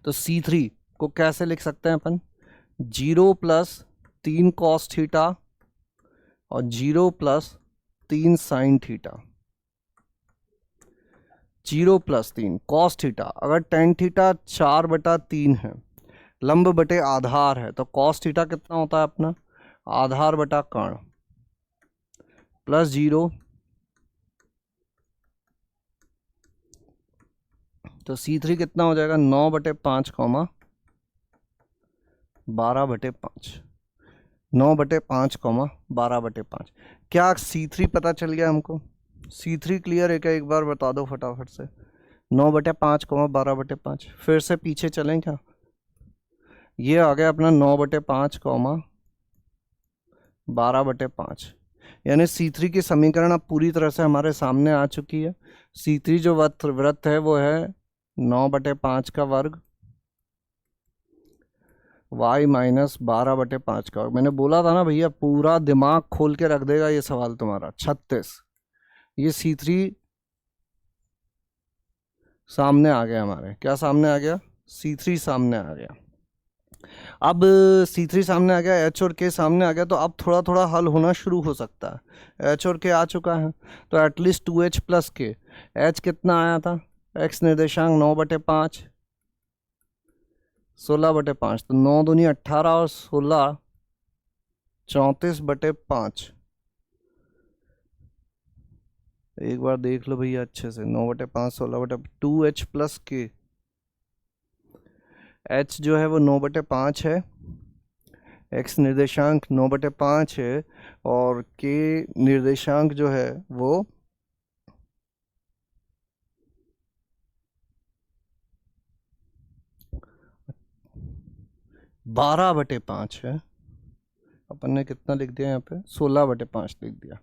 तो C3 को कैसे लिख सकते हैं अपन? 0 प्लस 3 कॉस थीटा और 0 plus 3 sine theta. 0 plus 3 cos theta, अगर टेन थीटा 4/3 है, लंब बटे आधार है, तो कॉस थीटा कितना होता है अपना आधार बटा कर्ण, प्लस 0, तो C3 कितना हो जाएगा 9/5 कॉमा 12/5, 9/5 कॉमा 12/5। क्या C3 पता चल गया हमको? C3 क्लियर है क्या? एक बार बता दो फटाफट से। 9/5 कॉमा 12/5, फिर से पीछे चलें क्या? ये आ गया अपना 9/5 कॉमा 12/5, यानी C3 की समीकरण अब पूरी तरह से हमारे सामने आ चुकी है। C3 जो वृत्त है वो है 9/5 का वर्ग y माइनस 12/5 का। मैंने बोला था ना भैया, पूरा दिमाग खोल के रख देगा ये सवाल तुम्हारा। 36, ये C3 सामने आ गया हमारे। क्या सामने आ गया? C3 सामने आ गया। अब C3 सामने आ गया, H और K सामने आ गया, तो अब थोड़ा थोड़ा हल होना शुरू हो सकता है। H और K आ चुका है, तो at least 2H plus K। H कितना आया था? X निर्देशांक 9/5, 16/5, तो 9 दूनी 18 और 16 34/5। एक बार देख लो भैया अच्छे से, 9/5 16/5, 2H प्लस K। H जो है वो 9/5 है, X निर्देशांक 9/5 है और K निर्देशांक जो है वो 12/5 है, अपन ने कितना लिख दिया यहाँ पे, 16/5 लिख दिया।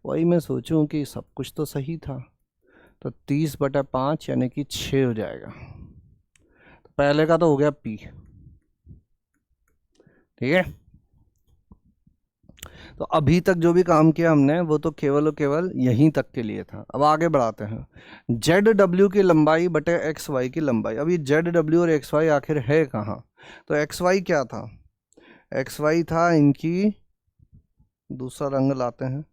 वही मैं सोचूं कि सब कुछ तो सही था, तो 30/5 यानी कि 6 हो जाएगा। तो पहले का तो हो गया P, ठीक है। तो अभी तक जो भी काम किया हमने वो तो केवल और केवल यहीं तक के लिए था। अब आगे बढ़ाते हैं। जेड डब्ल्यू की लंबाई बटे एक्स वाई की लंबाई। अब ये जेड डब्ल्यू और एक्स वाई आखिर है कहाँ? तो एक्स वाई क्या था? एक्स वाई था इनकी, दूसरा रंग लाते हैं,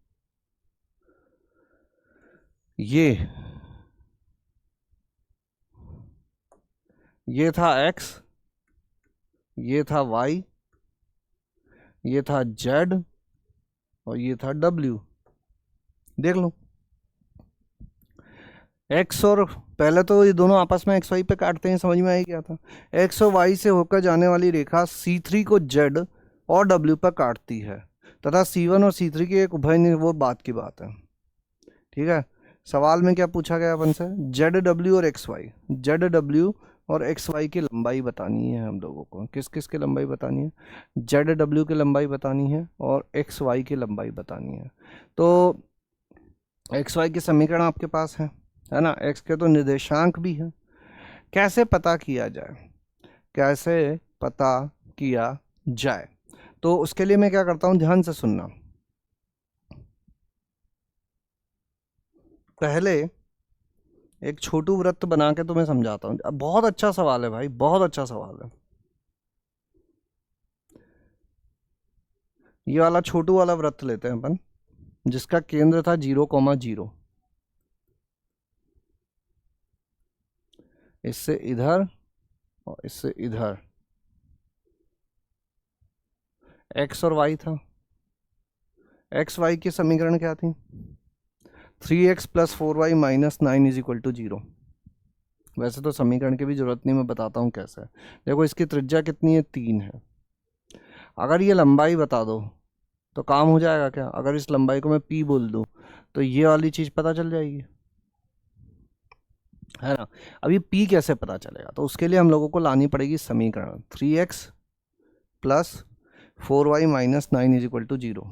ये था x, ये था y, ये था z और ये था w। देख लो x और, पहले तो ये दोनों आपस में एक्स वाई पे काटते हैं, समझ में आई क्या था। x और y से होकर जाने वाली रेखा C3 को z और w पर काटती है तथा C1 और C3 की एक उभय, वो बात की बात है, ठीक है। सवाल में क्या पूछा गया अपन से? जेड डब्ल्यू और एक्स वाई, जेड डब्ल्यू और एक्स वाई की लंबाई बतानी है हम लोगों को। किस किस की लंबाई बतानी है? जेड डब्ल्यू की लंबाई बतानी है और एक्स वाई की लंबाई बतानी है। तो एक्स वाई के समीकरण आपके पास है ना। एक्स के तो निर्देशांक भी है। कैसे पता किया जाए, कैसे पता किया जाए? तो उसके लिए मैं क्या करता हूँ, ध्यान से सुनना। पहले एक छोटू वृत्त बना के तुम्हें समझाता हूँ। अब बहुत अच्छा सवाल है भाई, बहुत अच्छा सवाल है। ये वाला छोटू वाला वृत्त लेते हैं अपन, जिसका केंद्र था 0,0, इससे इधर और इससे इधर एक्स और वाई था। एक्स वाई की समीकरण क्या थी? 3x + 4y - 9 = 0। वैसे तो समीकरण की भी जरूरत नहीं, मैं बताता हूँ कैसे। देखो इसकी त्रिज्या कितनी है? 3 है। अगर ये लंबाई बता दो तो काम हो जाएगा क्या? अगर इस लंबाई को मैं p बोल दूं तो ये वाली चीज पता चल जाएगी, है ना। अभी p कैसे पता चलेगा? तो उसके लिए हम लोगों को लानी पड़ेगी समीकरण 3x + 4y - 9 = 0।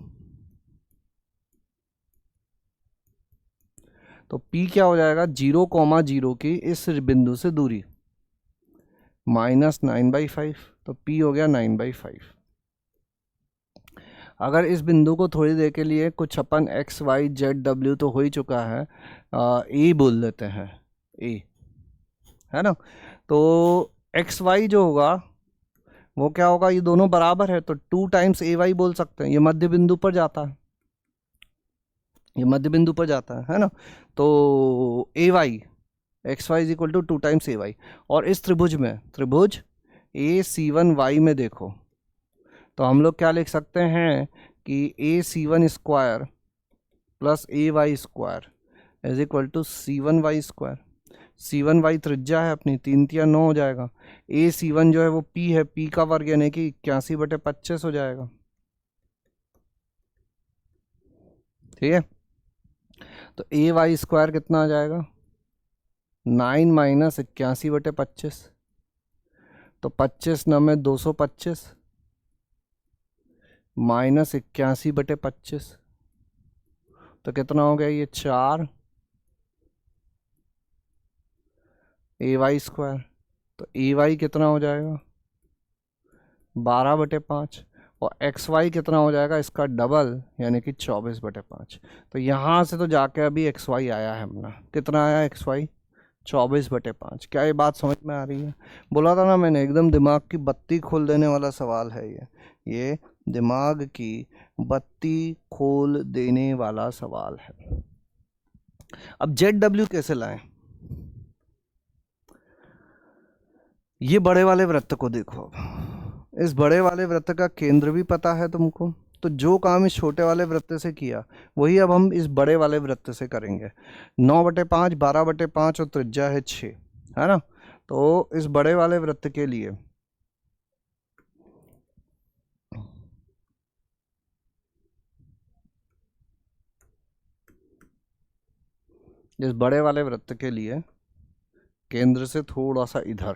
तो p क्या हो जाएगा? 0,0 की इस बिंदु से दूरी -9/5, तो p हो गया 9/5। अगर इस बिंदु को थोड़ी देर के लिए कुछ अपन x y z w तो हो ही चुका है, a बोल देते हैं, a, है ना। तो एक्स वाई जो होगा वो क्या होगा? ये दोनों बराबर है तो 2 टाइम्स ए वाई बोल सकते हैं। ये मध्य बिंदु पर जाता है, ये मध्य बिंदु पर जाता है ना। तो ए वाई, एक्स वाई = 2 टाइम्स ए वाई। और इस त्रिभुज में, त्रिभुज AC1Y में देखो तो हम लोग क्या लिख सकते हैं कि AC1² + AY² = C1Y²। C1Y त्रिज्या है अपनी, 3 × 9 हो जाएगा। AC1 जो है वो P है, P का वर्ग यानी कि 81/25 हो जाएगा, ठीक है। तो AY² कितना आ जाएगा? 9 - 81/25, तो 25 9 में 225 -81/25, तो कितना हो गया? ये 4 AY²। तो AY कितना हो जाएगा? 12/5। और XY कितना हो जाएगा? इसका डबल यानी कि 24/5। तो यहाँ से तो जाके अभी XY आया है अपना, कितना आया XY? 24/5। क्या ये बात समझ में आ रही है? बोला था ना मैंने, एकदम दिमाग की बत्ती खोल देने वाला सवाल है ये दिमाग की बत्ती खोल देने वाला सवाल है। अब ZW कैसे लाएं? ये बड़े वाले वृत्त को देखो। अब इस बड़े वाले वृत्त का केंद्र भी पता है तुमको, तो जो काम इस छोटे वाले वृत्त से किया वही अब हम इस बड़े वाले वृत्त से करेंगे। 9/5, 12/5 और त्रिज्या है 6, है ना। तो इस बड़े वाले वृत्त के लिए इस बड़े वाले वृत्त के लिए केंद्र से थोड़ा सा इधर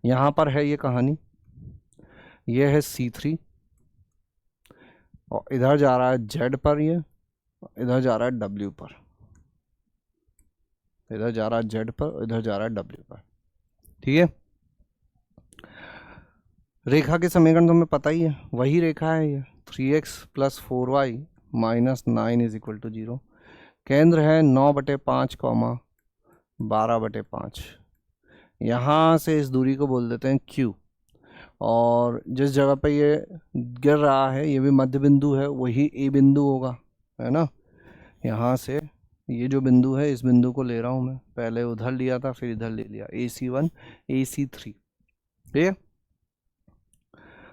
यहाँ पर है ये कहानी, ये है C3 और इधर जा रहा है Z पर, ये इधर जा रहा है W पर, इधर जा रहा है Z पर, इधर जा रहा है W पर। ठीक है, रेखा के समीकरण तो हमें पता ही है, वही रेखा है ये 3x + 4y - 9 = 0। केंद्र है 9/5, 12/5। यहाँ से इस दूरी को बोल देते हैं Q, और जिस जगह पे ये गिर रहा है ये भी मध्य बिंदु है, वही A बिंदु होगा, है ना। यहाँ से ये जो बिंदु है, इस बिंदु को ले रहा हूँ मैं, पहले उधर लिया था फिर इधर ले लिया, AC1 AC3। ठीक है,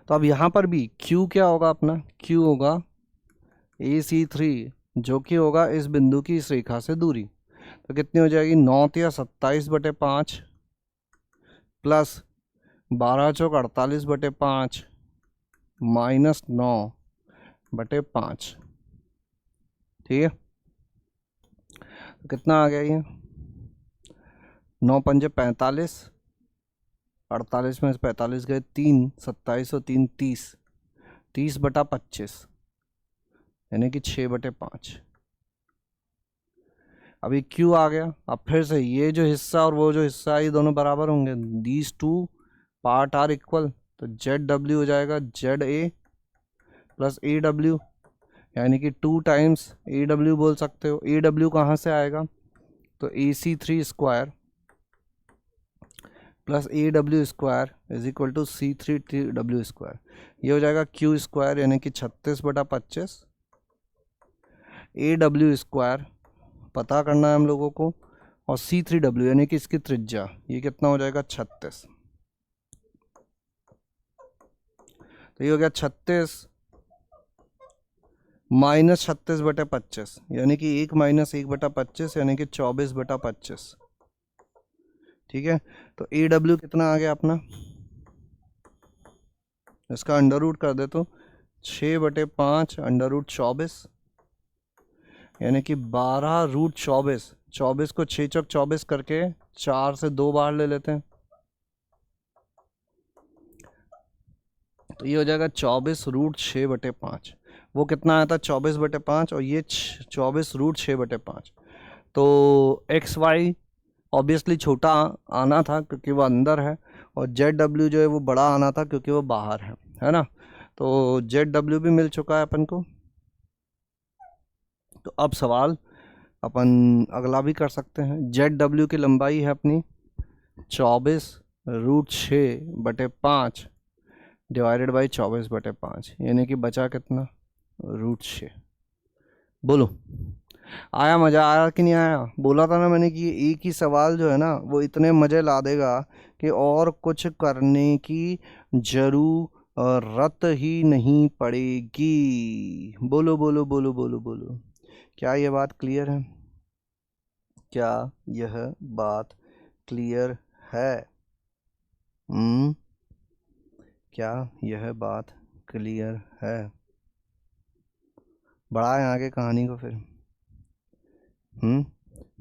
तो अब यहाँ पर भी Q क्या होगा अपना, Q होगा AC3, जो कि होगा इस बिंदु की इस रेखा से दूरी। तो कितनी हो जाएगी, 9 × 27/5 प्लस 12 × 48/5 माइनस 9/5। ठीक है, तो कितना आ गया ये, 9 × 5 = 45, 48 में से 45 गए 3, 27 और 3 30, 30/25 यानी कि 6/5। अभी Q आ गया। अब फिर से ये जो हिस्सा और वो जो हिस्सा है ये दोनों बराबर होंगे, these two part are equal, तो ZW हो जाएगा ZA + AW, यानी कि 2 टाइम्स AW बोल सकते हो। AW कहाँ से आएगा, तो AC3 square + AW square = C3W square. ये हो जाएगा Q स्क्वायर यानी कि 36/25, AW स्क्वायर पता करना है हम लोगों को, और C3W यानी कि इसकी त्रिज्या, ये कितना हो जाएगा 36। तो ये हो गया 36 - 36/25 यानी कि 1 - 1/25 यानी कि 24/25। ठीक है, तो AW कितना आ गया अपना, इसका अंडर रूट कर दे तो 6/5 √24 यानी कि 12√24। 24 को 6 × 24 करके 4 से 2 बार ले लेते हैं, तो ये हो जाएगा 24√6/5। वो कितना आया था 24/5 और ये 24√6/5। तो XY ऑब्वियसली छोटा आना था क्योंकि वो अंदर है, और ZW जो है वो बड़ा आना था क्योंकि वो बाहर है ना। तो ZW भी मिल चुका है अपन को। तो अब सवाल अपन अगला भी कर सकते हैं। ZW की लंबाई है अपनी 24√6/5 डिवाइडेड बाई 24/5 यानी कि बचा कितना, √6। बोलो आया, मज़ा आया कि नहीं आया। बोला था ना मैंने कि एक ही सवाल जो है ना वो इतने मज़े ला देगा कि और कुछ करने की जरूरत ही नहीं पड़ेगी। बोलो बोलो बोलो बोलो बोलो, क्या ये बात क्लियर है, क्या यह बात क्लियर है? क्या यह बात क्लियर है? बढ़ाएं आगे कहानी को फिर।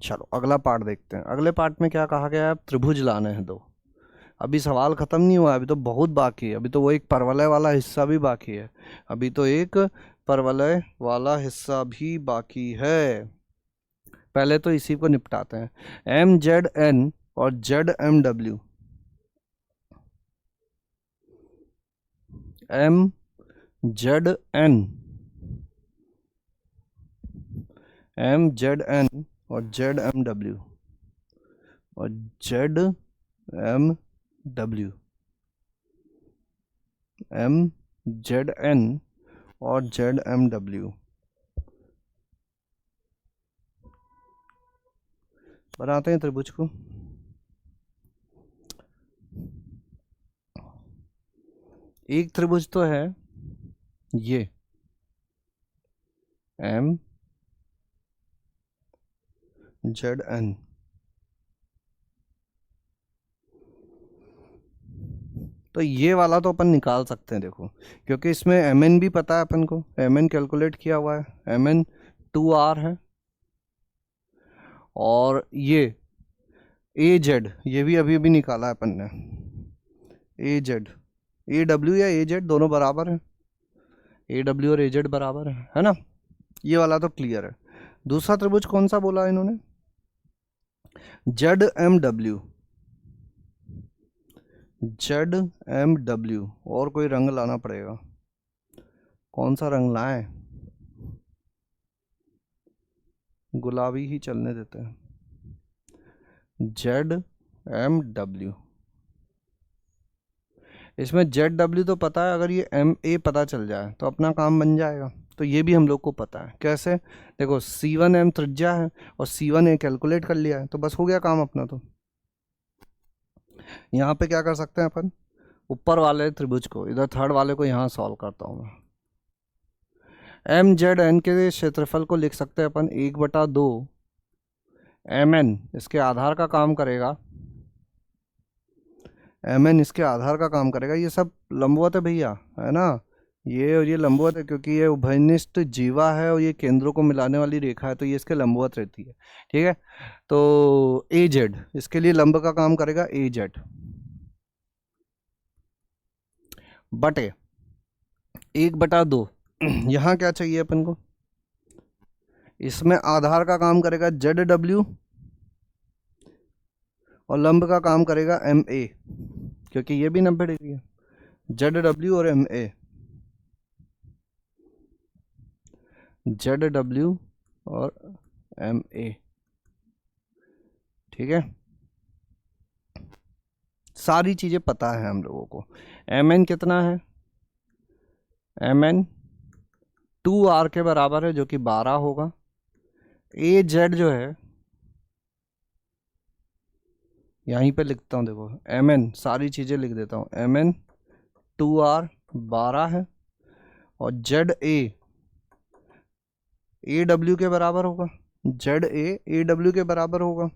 चलो अगला पार्ट देखते हैं। अगले पार्ट में क्या कहा गया है, अब त्रिभुज लाने हैं दो। अभी सवाल खत्म नहीं हुआ, अभी तो बहुत बाकी है। अभी तो वो एक परवलय वाला हिस्सा भी बाकी है, अभी तो एक परवलय वाला हिस्सा भी बाकी है। पहले तो इसी को निपटाते हैं। MZN और ZMW, MZN और ZMW और ZMW, MZN और ZMW बनाते हैं त्रिभुज को। एक त्रिभुज तो है ये MZN, तो ये वाला तो अपन निकाल सकते हैं देखो, क्योंकि इसमें MN भी पता है अपन को, MN कैलकुलेट किया हुआ है, MN 2R है। और ये AZ ये भी अभी अभी निकाला है अपन ने, ए जेड, ए डब्ल्यू या ए जेड दोनों बराबर है, ए डब्ल्यू और ए जेड बराबर है ना। ये वाला तो क्लियर है। दूसरा त्रिभुज कौन सा बोला इन्होंने, Z M W, Z M W. और कोई रंग लाना पड़ेगा, कौन सा रंग लाएं, गुलाबी ही चलने देते हैं, जेड एम डब्ल्यू। इसमें जेड डब्ल्यू तो पता है, अगर ये एम ए पता चल जाए तो अपना काम बन जाएगा। तो ये भी हम लोग को पता है कैसे, देखो C1M त्रिज्या है और C1A कैलकुलेट कर लिया है, तो बस हो गया काम अपना। तो यहाँ पे क्या कर सकते हैं अपन, ऊपर वाले त्रिभुज को, इधर थर्ड वाले को यहाँ सॉल्व करता हूँ मैं। एम जेड एन के क्षेत्रफल को लिख सकते हैं अपन 1/2 mn, इसके आधार का काम करेगा, mn इसके आधार का काम करेगा। ये सब लंबवत है भैया, है ना, ये और ये लंबवत है क्योंकि ये उभयनिष्ठ जीवा है और ये केंद्रों को मिलाने वाली रेखा है, तो ये इसके लंबवत रहती है। ठीक है, तो ए जेड इसके लिए लंब का काम करेगा, ए जेड बटे 1/2। यहाँ क्या चाहिए अपन को, इसमें आधार का काम करेगा जेड डब्ल्यू और लंब का काम करेगा एम ए, क्योंकि ये भी 90 डिग्री है, जेड डब्ल्यू और एम ए, जेड डब्ल्यू और एम ए। ठीक है, सारी चीजें पता है हम लोगों को। एम एन कितना है, एम एन 2r के बराबर है जो कि 12 होगा। ए जेड जो है यहीं पे लिखता हूँ, देखो एम एन सारी चीजें लिख देता हूँ, एम एन 2r 12 है और जेड ए डब्ल्यू के बराबर होगा, जेड ए डब्ल्यू के बराबर होगा।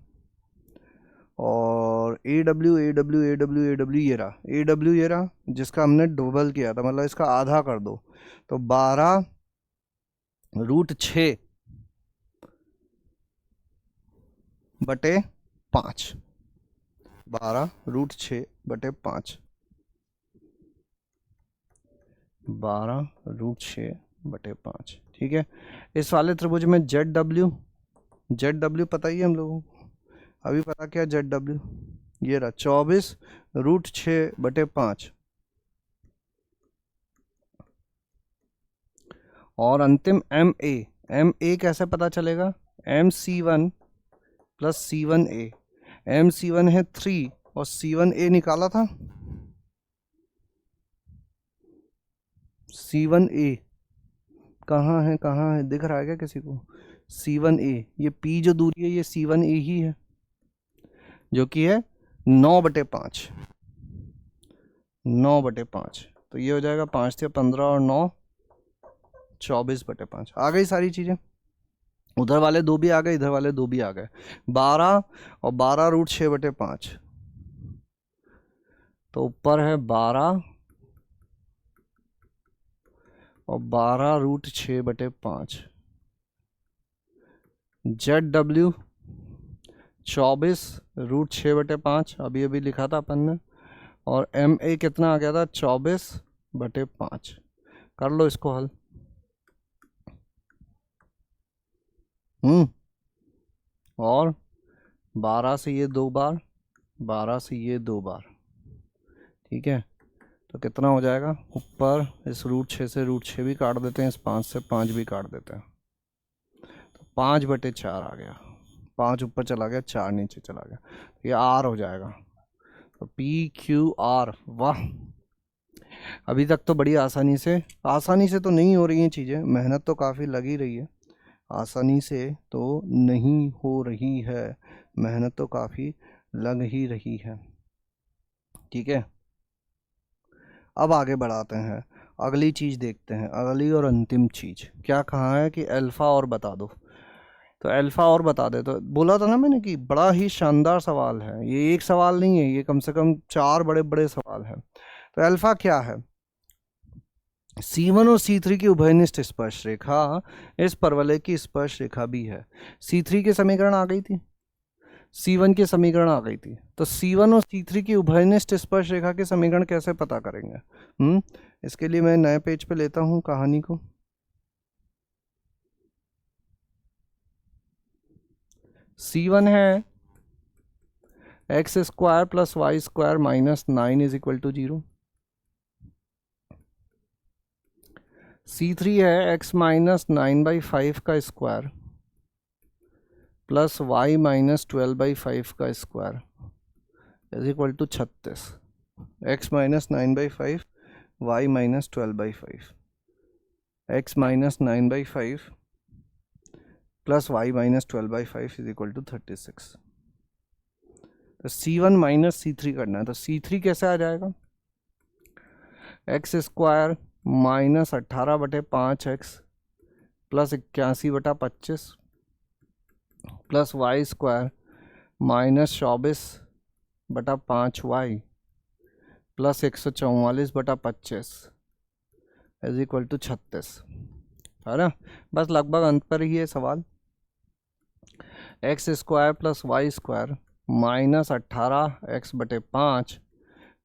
और A W A W A W A W ये रहा, ए डब्ल्यू ये रहा, जिसका हमने डबल किया था, मतलब इसका आधा कर दो, तो 12√6 बटे 5, 12√6 बटे 5, 12√6 बटे 5। ठीक है, इस वाले त्रिभुज में जेड डब्ल्यू पता ही है हम लोगों को, अभी पता क्या जेड डब्ल्यू, ये रहा 24√6 बटे 5। और अंतिम एम ए कैसे पता चलेगा, MC1 प्लस C1A, MC1 है 3 और C1A निकाला था, C1A कहाँ है दिख रहा है क्या किसी को, C1A, ये P जो दूरी है ये C1A ही है, जो कि है 9/5, 9/5। तो ये हो जाएगा 5 से 15 और 9 24/5। आ गई सारी चीजें, उधर वाले दो भी आ गए, इधर वाले दो भी आ गए, 12 और 12√6 बटे 5। तो ऊपर है 12 और 12√6 बटे 5, जेड डब्ल्यू 24√6 बटे 5 अभी अभी लिखा था अपन ने, और एम ए कितना आ गया था 24/5। कर लो इसको हल। और 12 से ये 2 बार, 12 से ये 2 बार, ठीक है, तो कितना हो जाएगा, ऊपर इस √6 से √6 भी काट देते हैं, इस 5 से 5 भी काट देते हैं, तो 5/4 आ गया, 5 ऊपर चला गया 4 नीचे चला गया, तो ये आर हो जाएगा। तो PQR, वाह, अभी तक तो बड़ी आसानी से तो नहीं हो रही हैं चीज़ें, मेहनत तो काफ़ी लगी रही है, आसानी से तो नहीं हो रही है, मेहनत तो काफ़ी लग ही रही है। ठीक है, अब आगे बढ़ाते हैं, अगली चीज़ देखते हैं, अगली और अंतिम चीज़ क्या कहा है कि अल्फ़ा और बता दो। तो अल्फ़ा और बता दे, तो बोला था ना मैंने कि बड़ा ही शानदार सवाल है ये, एक सवाल नहीं है ये, कम से कम 4 बड़े बड़े सवाल हैं। तो अल्फ़ा क्या है, C1 और C3 की उभयनिष्ठ स्पर्श रेखा इस परवलय की स्पर्श रेखा भी है। C3 की समीकरण आ गई थी, C1 की समीकरण आ गई थी, तो C1 और C3 की उभयनिष्ठ स्पर्श रेखा के समीकरण कैसे पता करेंगे? इसके लिए मैं नए पेज पे लेता हूं कहानी को। C1 है x square plus y square minus 9 is equal to 0। C3 है एक्स माइनस 9/5 का स्क्वायर प्लस वाई माइनस 12/5 का square is equal to 36। X minus 9/5, y minus 12/5, x minus 9/5 plus y minus 12/5 is equal to 36। तो C1 minus C3 करना है, तो C3 कैसे आ जाएगा? X square minus 18/5x plus 81/25 plus y square minus 24/5y plus 144/25 is equal to 36, है ना। बस लगभग अंत पर ही है सवाल। X square plus y square minus 18x/5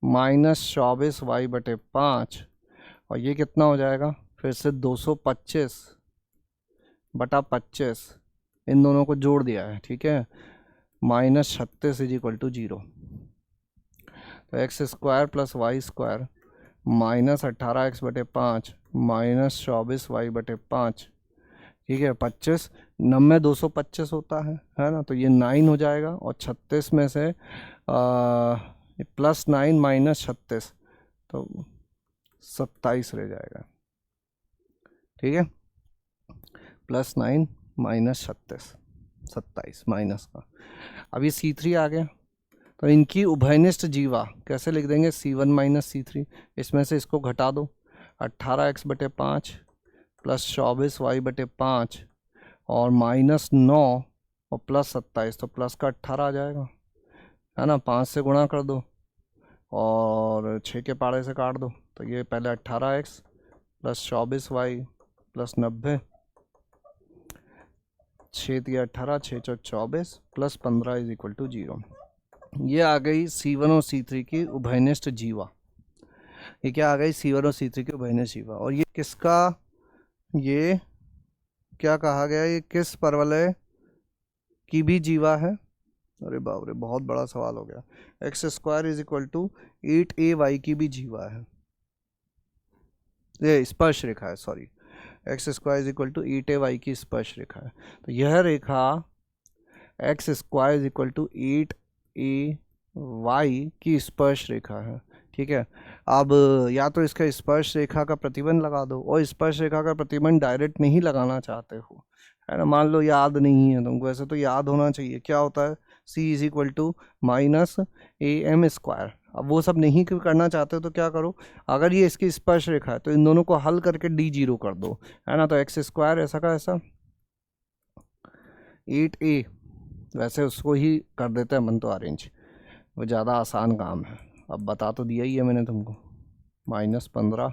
minus 24y/5 और ये कितना हो जाएगा फिर से 225/25, इन दोनों को जोड़ दिया है, ठीक है, माइनस 36 इज इक्वल टू 0। तो x square plus y square minus 18x/5 minus 24y/5, ठीक है, 25 90 225 होता है ना। तो ये 9 हो जाएगा और 36 में से प्लस 9 माइनस 36 तो 27 रह जाएगा, ठीक है, प्लस 9 माइनस 36 27 माइनस का। अब ये C3 आ गया, तो इनकी उभयनिष्ठ जीवा कैसे लिख देंगे? C1 माइनस C3, इसमें से इसको घटा दो, 18x/5 प्लस 24y/5 और माइनस 9 और प्लस 27, तो प्लस का 18 आ जाएगा, है ना। 5 से गुणा कर दो और 6 के पाड़े से काट दो, तो ये पहले 18x प्लस 24y प्लस 90, 6 दिया 18, 6 चौक 24 प्लस 15 इज इक्वल टू 0। ये आ गई C1 और C3 की उभयनिष्ठ जीवा। ये क्या आ गई? C1 और C3 की उभयनिष्ठ जीवा। और ये किसका, ये क्या कहा गया, ये किस परवलय की भी जीवा है? अरे बाप रे, बहुत बड़ा सवाल हो गया। X square is equal to 8ay की भी जीवा है, ये स्पर्श रेखा है, sorry, x square is equal to 8ay की स्पर्श रेखा है। तो यह रेखा x square is equal to 8ay की स्पर्श रेखा है, ठीक है। अब या तो इसका स्पर्श रेखा का प्रतिबंध लगा दो, और स्पर्श रेखा का प्रतिबंध डायरेक्ट नहीं लगाना चाहते हो, है ना, मान लो याद नहीं है तुमको, ऐसे तो याद होना चाहिए। क्या होता है? C is equal to minus AM²। अब वो सब नहीं करना चाहते हो तो क्या करो, अगर ये इसकी स्पर्श रेखा है तो इन दोनों को हल करके D0 कर दो, है ना। तो एक्स स्क्वायर ऐसा का ऐसा 8a, वैसे उसको ही कर देते हैं मन तो अरेंज, वो ज़्यादा आसान काम है। अब बता तो दिया ही है मैंने तुमको, माइनस 15,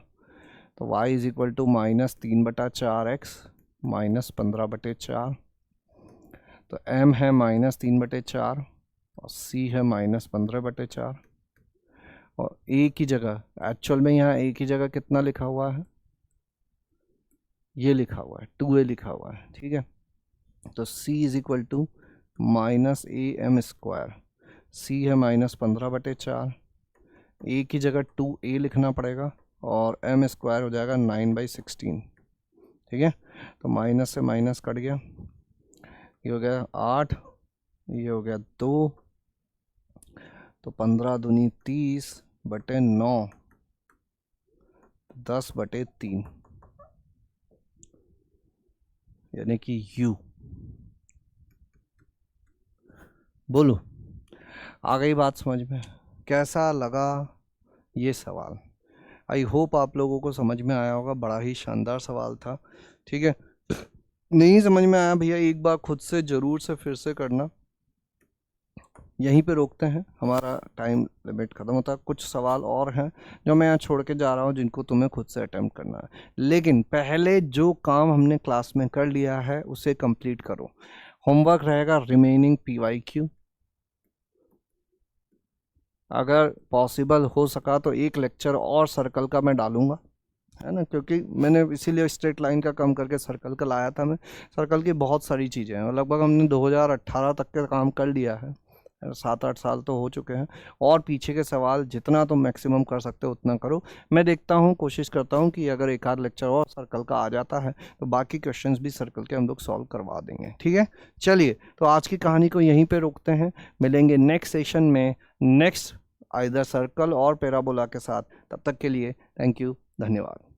तो y is equal to minus 3/4x minus 15/4, तो m है माइनस 3/4 और c है माइनस 15/4। और a की जगह, एक्चुअल में यहाँ a की जगह कितना लिखा हुआ है? ये लिखा हुआ है 2a लिखा हुआ है, ठीक है। तो c is equal to minus AM², c है माइनस 15/4, a की जगह 2a लिखना पड़ेगा और m² हो जाएगा 9/16, ठीक है। तो माइनस से माइनस कट गया, ये हो गया 8, ये हो गया 2, तो 15 दूनी 30/9 10/3, यानी कि u। बोलो, आ गई बात समझ में? कैसा लगा ये सवाल? आई होप आप लोगों को समझ में आया होगा, बड़ा ही शानदार सवाल था, ठीक है। नहीं समझ में आया भैया, एक बार खुद से ज़रूर से फिर से करना। यहीं पे रोकते हैं, हमारा टाइम लिमिट ख़त्म होता है। कुछ सवाल और हैं जो मैं यहाँ छोड़ के जा रहा हूँ, जिनको तुम्हें खुद से अटेम्प्ट करना है, लेकिन पहले जो काम हमने क्लास में कर लिया है उसे कंप्लीट करो। होमवर्क रहेगा रिमेनिंग PYQ, अगर पॉसिबल हो सका तो एक लेक्चर और सर्कल का मैं डालूंगा, है ना, क्योंकि मैंने इसीलिए स्ट्रेट लाइन का कम करके सर्कल का लाया था। मैं सर्कल की बहुत सारी चीज़ें हैं, लगभग हमने 2018 तक के काम कर लिया है, 7-8 साल तो हो चुके हैं। और पीछे के सवाल जितना तुम मैक्सिमम कर सकते हो उतना करो। मैं देखता हूँ, कोशिश करता हूँ कि अगर एक आध लेक्चर और सर्कल का आ जाता है तो बाकी क्वेश्चंस भी सर्कल के हम लोग सॉल्व करवा देंगे, ठीक है। चलिए, तो आज की कहानी को यहीं पे रोकते हैं, मिलेंगे नेक्स्ट सेशन में नेक्स्ट आइदर सर्कल और पैराबोला के साथ। तब तक के लिए थैंक यू, धन्यवाद।